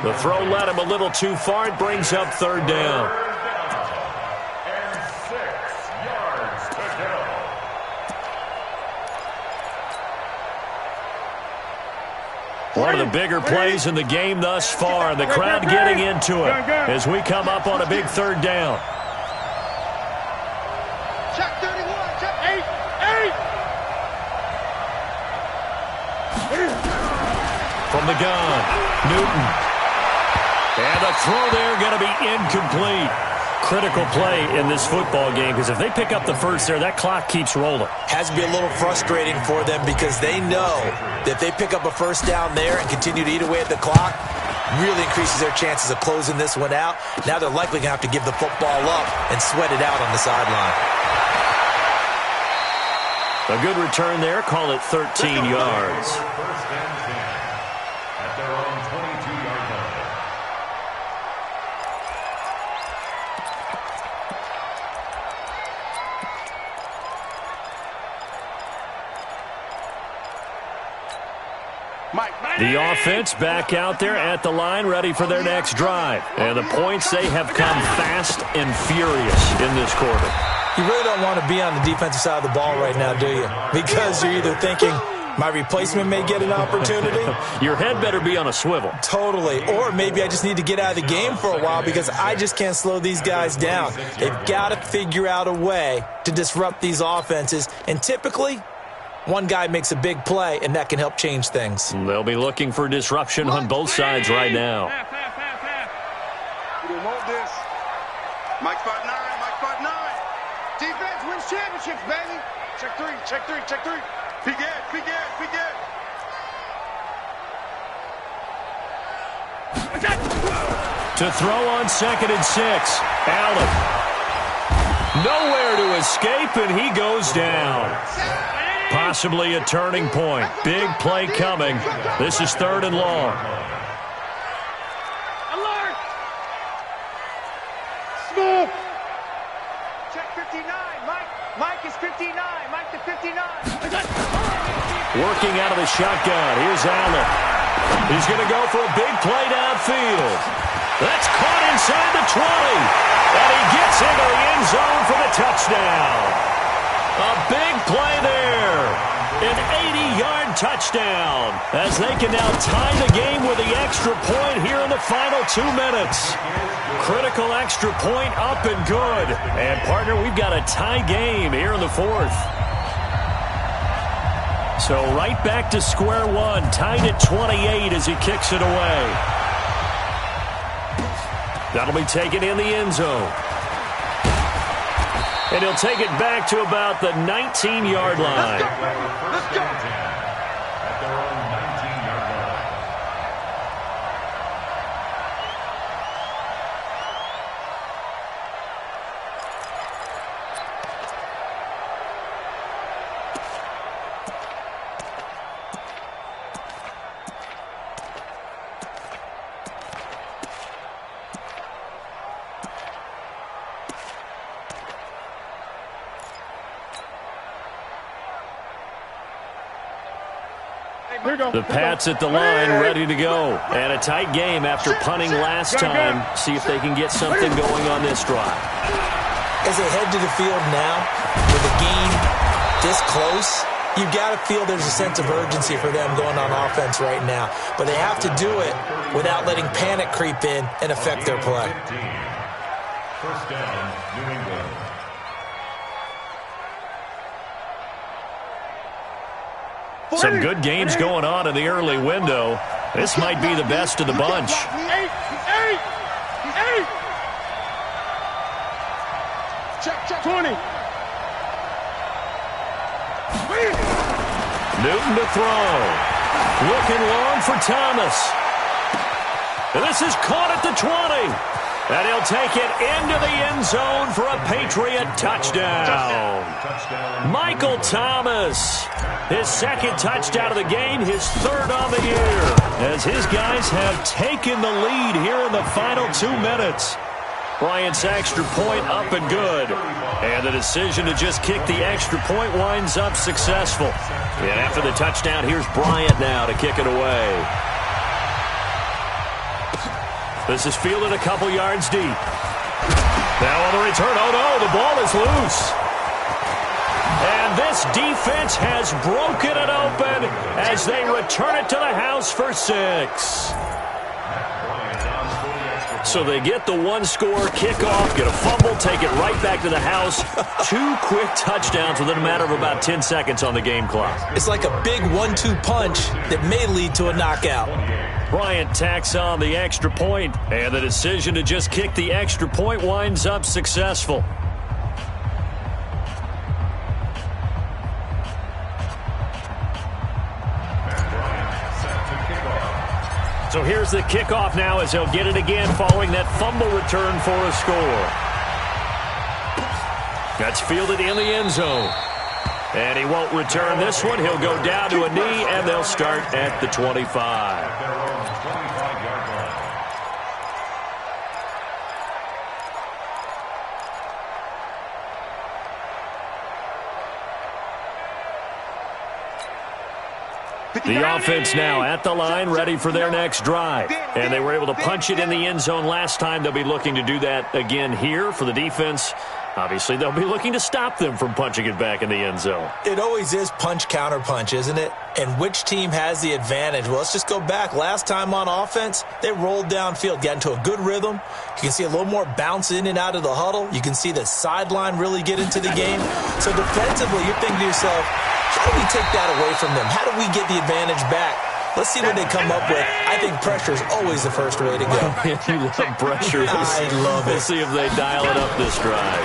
The throw led him a little too far. It brings up 3rd down. And 6 yards to go. One of the bigger plays in the game thus far. The crowd getting into it as we come up on a big 3rd down. Check 31. Check 8. From the gun, Newton. And the throw there going to be incomplete. Critical play in this football game, because if they pick up the first there, that clock keeps rolling. Has to be a little frustrating for them because they know that if they pick up a first down there and continue to eat away at the clock, really increases their chances of closing this one out. Now they're likely going to have to give the football up and sweat it out on the sideline. A good return there. Call it 13 yards. First and 10 at their own 22-yard line. The offense back out there at the line, ready for their next drive. And the points, they have come fast and furious in this quarter. You really don't want to be on the defensive side of the ball right now, do you? Because you're either thinking, my replacement may get an opportunity. Your head better be on a swivel. Totally. Or maybe I just need to get out of the game for a while because I just can't slow these guys down. They've got to figure out a way to disrupt these offenses. And typically, one guy makes a big play, and that can help change things. They'll be looking for disruption on both sides right now. We don't want this. Mike 5'9", Mike 5'9". Defense wins championships, baby. Check three, check three, check three. Big Ed, big Ed, big Ed. To throw on 2nd and 6. Allen. Nowhere to escape, and he goes down. Possibly a turning point. Big play coming. This is 3rd and long. Alert! Smooth! Check 59, Mike. Mike is 59. Mike to 59. Working out of the shotgun. Here's Allen. He's going to go for a big play downfield. That's caught inside the 20. And he gets into the end zone for the touchdown. A big play there. An 80-yard touchdown. As they can now tie the game with the extra point here in the final 2 minutes. Critical extra point up and good. And, partner, we've got a tie game here in the 4th. So right back to square one, tied at 28 as he kicks it away. That'll be taken in the end zone. And he'll take it back to about the 19-yard line. Let's go. At their own 19-yard line. The Pats at the line, ready to go. And a tight game after punting last time. See if they can get something going on this drive. As they head to the field now, with the game this close, you've got to feel there's a sense of urgency for them going on offense right now. But they have to do it without letting panic creep in and affect their play. 1st down, New England. Some good games going on in the early window. This might be the best of the bunch. Eight. Check 20. Newton to throw. Looking long for Thomas. And this is caught at the 20. And he'll take it into the end zone for a Patriot touchdown. Michael Thomas. His 2nd touchdown of the game, his 3rd on the year. As his guys have taken the lead here in the final 2 minutes. Bryant's extra point up and good. And the decision to just kick the extra point winds up successful. And after the touchdown, here's Bryant now to kick it away. This is fielded a couple yards deep. Now on the return, oh no, the ball is loose. And this defense has broken it open as they return it to the house for 6. So they get the 1-score kickoff, get a fumble, take it right back to the house. 2 quick touchdowns within a matter of about 10 seconds on the game clock. It's like a big 1-2 punch that may lead to a knockout. Bryant tacks on the extra point, and the decision to just kick the extra point winds up successful. So here's the kickoff now as he'll get it again following that fumble return for a score. That's fielded in the end zone. And he won't return this one. He'll go down to a knee, and they'll start at the 25. The offense now at the line, ready for their next drive. And they were able to punch it in the end zone last time. They'll be looking to do that again here for the defense. Obviously, they'll be looking to stop them from punching it back in the end zone. It always is punch, counter punch, isn't it? And which team has the advantage? Well, let's just go back. Last time on offense, they rolled downfield, got into a good rhythm. You can see a little more bounce in and out of the huddle. You can see the sideline really get into the game. So defensively, you're thinking to yourself, how do we take that away from them? How do we get the advantage back? Let's see what they come up with. I think pressure is always the first way to go. You love pressure. I love it. We'll see if they dial it up this drive.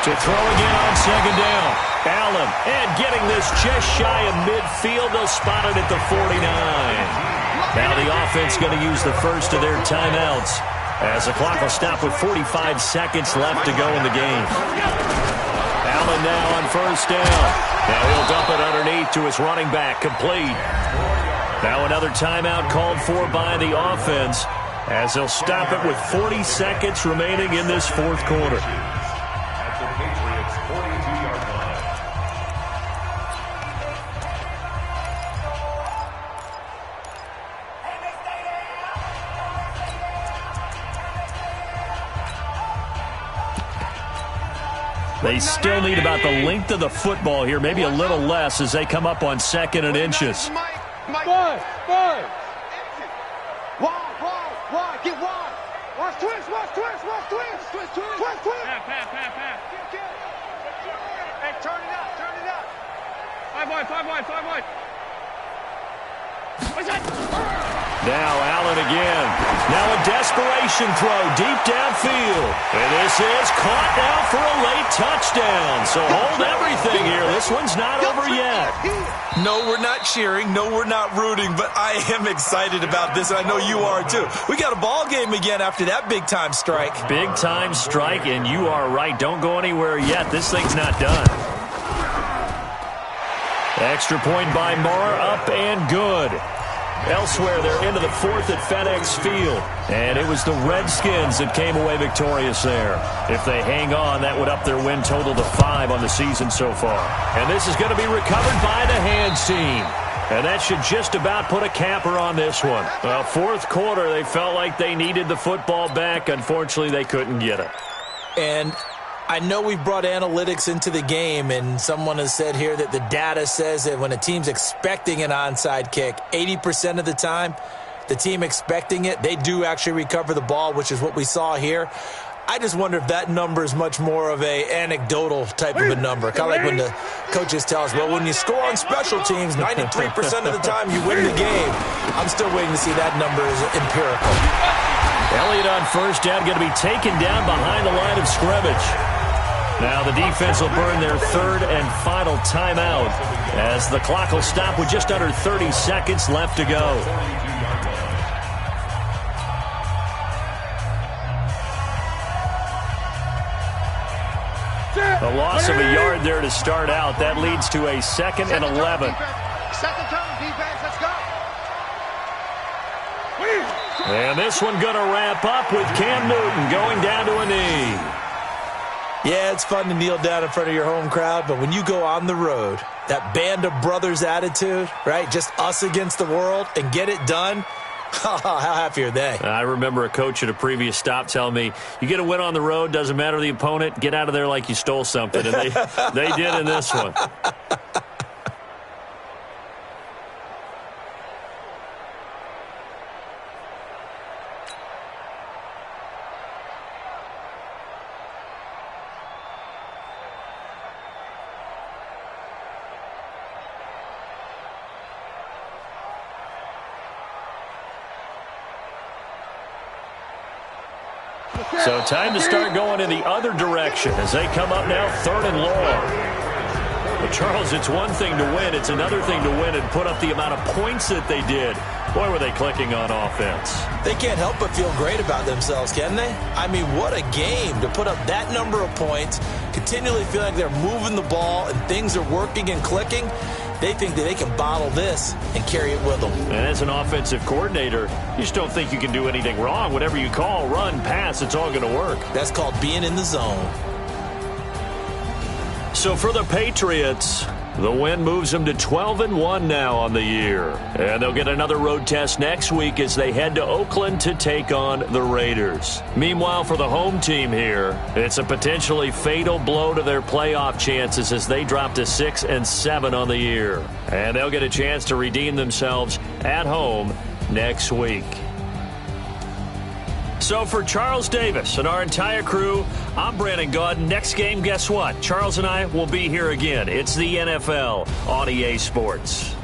To throw again on second down. Allen, and getting this just shy of midfield. They'll spot it at the 49. Now the offense going to use the first of their timeouts as the clock will stop with 45 seconds left to go in the game. Allen now on first down. Now he'll dump it underneath to his running back, complete. Now another timeout called for by the offense as they'll stop it with 40 seconds remaining in this fourth quarter. At the Patriots' 42-yard line. They still need about the length of the football here, maybe a little less as they come up on second and inches. Wide. Get wide. Watch twist. Pass. Hey, turn it up. 5 wide. What's that? Now Allen again. Now a desperation throw deep downfield. And this is caught now for a late touchdown. So hold everything here. This one's not over yet. No, we're not cheering. No, we're not rooting. But I am excited about this. I know you are too. We got a ball game again after that big-time strike. Big-time strike, and you are right. Don't go anywhere yet. This thing's not done. Extra point by Marr, up and good. Elsewhere, they're into the fourth at FedEx Field. And it was the Redskins that came away victorious there. If they hang on, that would up their win total to 5 on the season so far. And this is going to be recovered by the hands team. And that should just about put a capper on this one. Well, fourth quarter, they felt like they needed the football back. Unfortunately, they couldn't get it. And I know we brought analytics into the game, and someone has said here that the data says that when a team's expecting an onside kick, 80% of the time, the team expecting it, they do actually recover the ball, which is what we saw here. I just wonder if that number is much more of a anecdotal type of a number. Kind of like when the coaches tell us, well, when you score on special teams, 93% of the time you win the game. I'm still waiting to see that number is empirical. Elliott on first down, going to be taken down behind the line of scrimmage. Now the defense will burn their third and final timeout as the clock will stop with just under 30 seconds left to go. A loss of a yard there to start out. That leads to a second and 11. Second turn, defense, let's go. And this one going to wrap up with Cam Newton going down to a knee. Yeah, it's fun to kneel down in front of your home crowd, but when you go on the road, that band of brothers attitude, right, just us against the world, and get it done, how happy are they? I remember a coach at a previous stop telling me, you get a win on the road, doesn't matter the opponent, get out of there like you stole something. And they did in this one. So time to start going in the other direction as they come up now third and long. But Charles, it's one thing to win. It's another thing to win and put up the amount of points that they did. Boy, were they clicking on offense. They can't help but feel great about themselves, can they? I mean, what a game to put up that number of points, continually feel like they're moving the ball and things are working and clicking. They think that they can bottle this and carry it with them. And as an offensive coordinator, you just don't think you can do anything wrong. Whatever you call, run, pass, it's all going to work. That's called being in the zone. So for the Patriots, The win moves them to 12-1 now on the year. And they'll get another road test next week as they head to Oakland to take on the Raiders. Meanwhile, for the home team here, it's a potentially fatal blow to their playoff chances as they drop to 6-7 on the year. And they'll get a chance to redeem themselves at home next week. So for Charles Davis and our entire crew, I'm Brandon Gaudin. Next game, guess what? Charles and I will be here again. It's the NFL on EA Sports.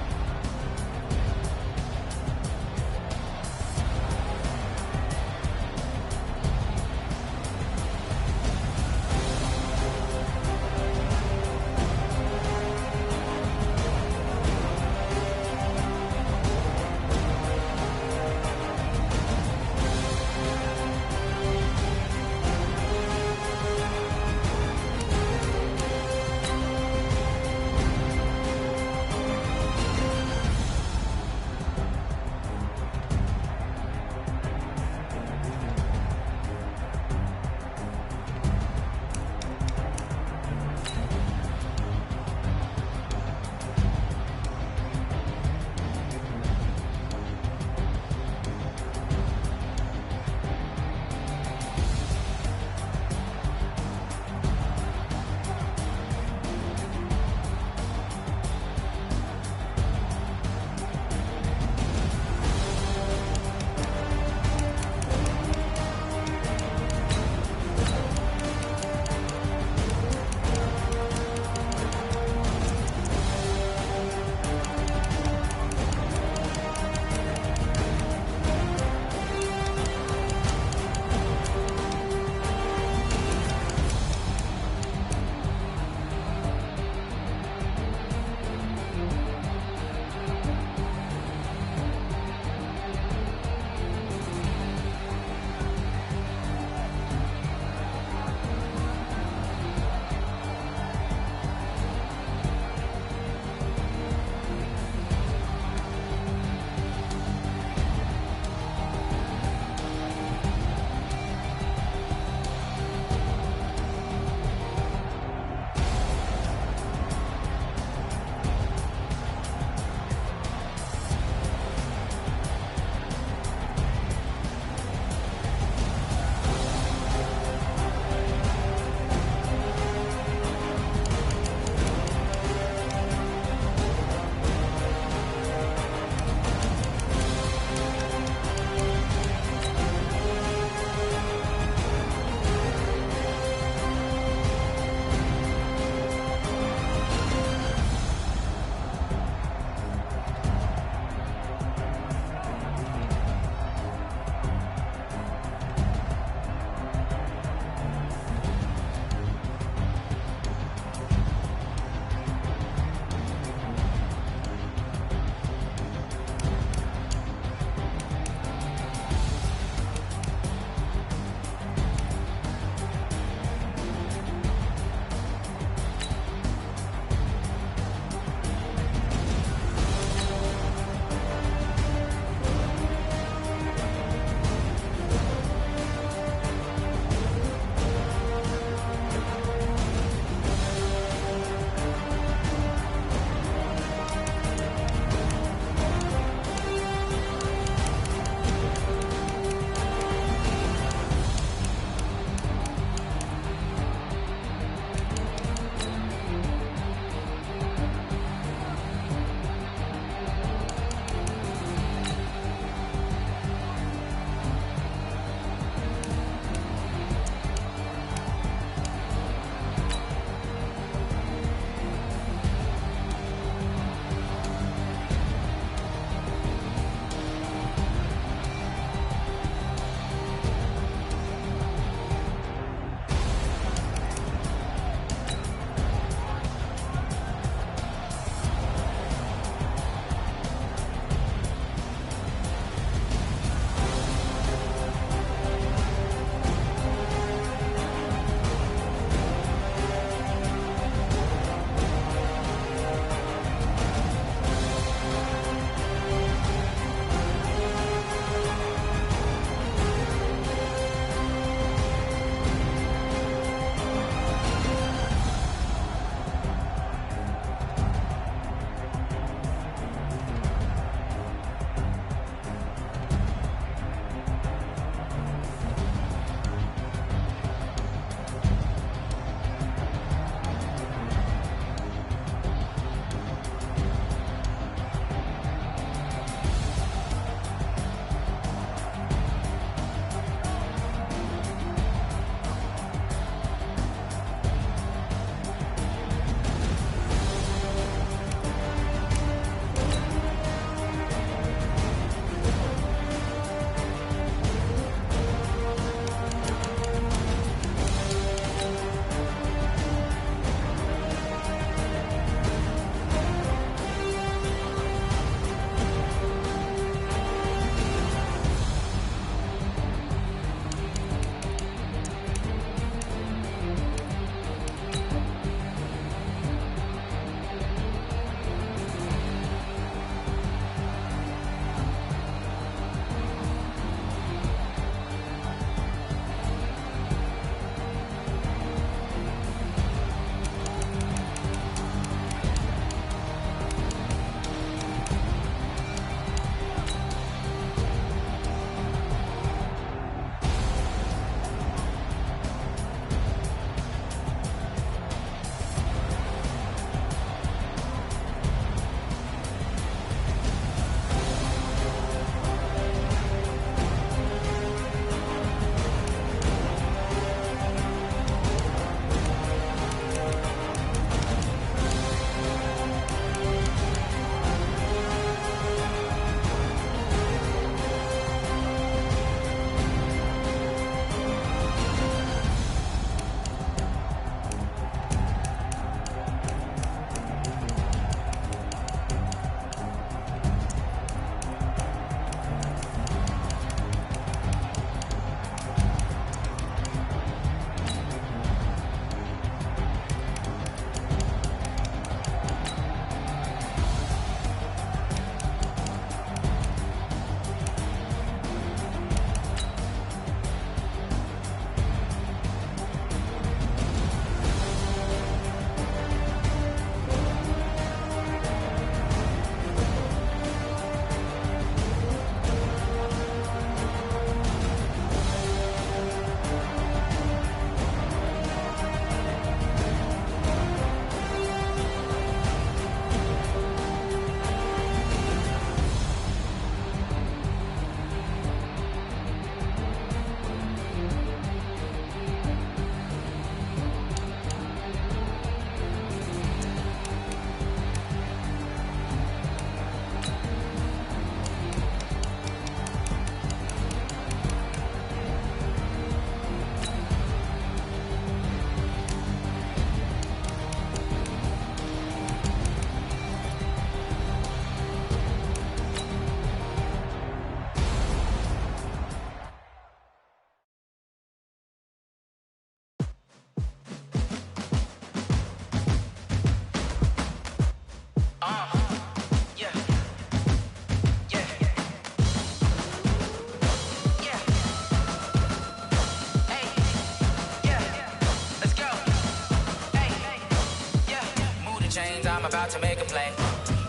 about to make a play.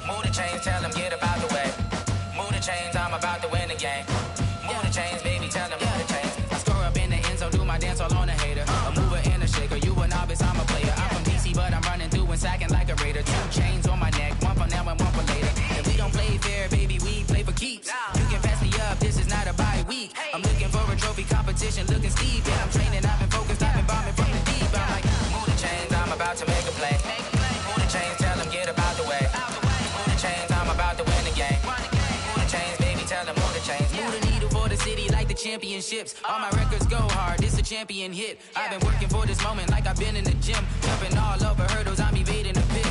Move the chains, tell them get about the way. Move the chains, I'm about to win the game. Move the chains, baby, tell them move the chains. I score up in the end zone, do my dance all on a hater. A mover and a shaker, you a novice, I'm a player. I'm from DC, but I'm running through and sacking like a raider. 2 chains on my neck, one for now and one for later. And we don't play fair, baby, we play for keeps. You can pass me up, this is not a bye week. I'm looking for a trophy competition, looking steep. Yeah, I'm training, I've been focused, I've been bombing from the deep. I'm like, move the chains, I'm about to make a play. Move the chains, tell them get about the way. Move the chains, I'm about to win the game. Move the chains, baby, tell them move the chains. Move the needle for the city like the championships. All my records go hard, this a champion hit. I've been working for this moment like I've been in the gym. Jumping all over hurdles, I'm evading the pit.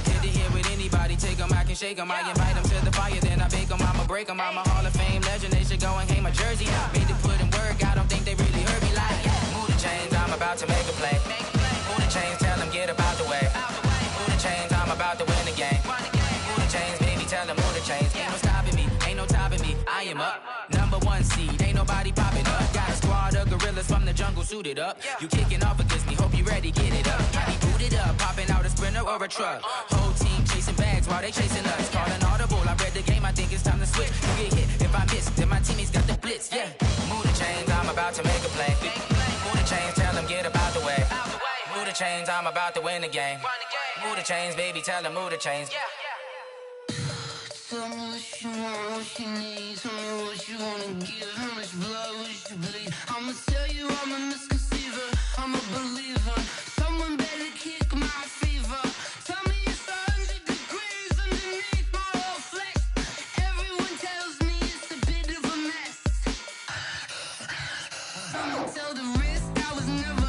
Hit to hit with anybody, take them, I can shake them. I invite them to the fire, then I bake them, I'ma break them. I'm a Hall of Fame legend, they should go and hang my jersey. Made to put in work, I don't think they really heard me like, move the chains, I'm about to make a play. Move the chains, tell them get about the way. Move the chains, I'm about to win the game. Move the chains, baby, tell them move the chains. Ain't no stopping me, ain't no topping me, I am up. Number 1 seed, ain't nobody popping up. Got a squad of gorillas from the jungle suited up. You kicking off against me, hope you ready, get it up. I be booted up, popping out a sprinter or a truck. Whole team chasing bags while they chasing us. Calling audible, I read the game, I think it's time to switch. You get hit, if I miss, then my teammates got the blitz, yeah. Move the chains, I'm about to make a play. Move the chains, tell them get about the way. Move the chains, I'm about to win the game. Move the chains, baby, tell them move the chains. Tell me what you want, what you need. Tell me what you wanna give. How much blood would you bleed? I'ma tell you I'm a misconceiver. I'm a believer. Someone better kick my fever. Tell me it's 100 degrees underneath my whole flesh. Everyone tells me it's a bit of a mess. I'ma tell the risk I was never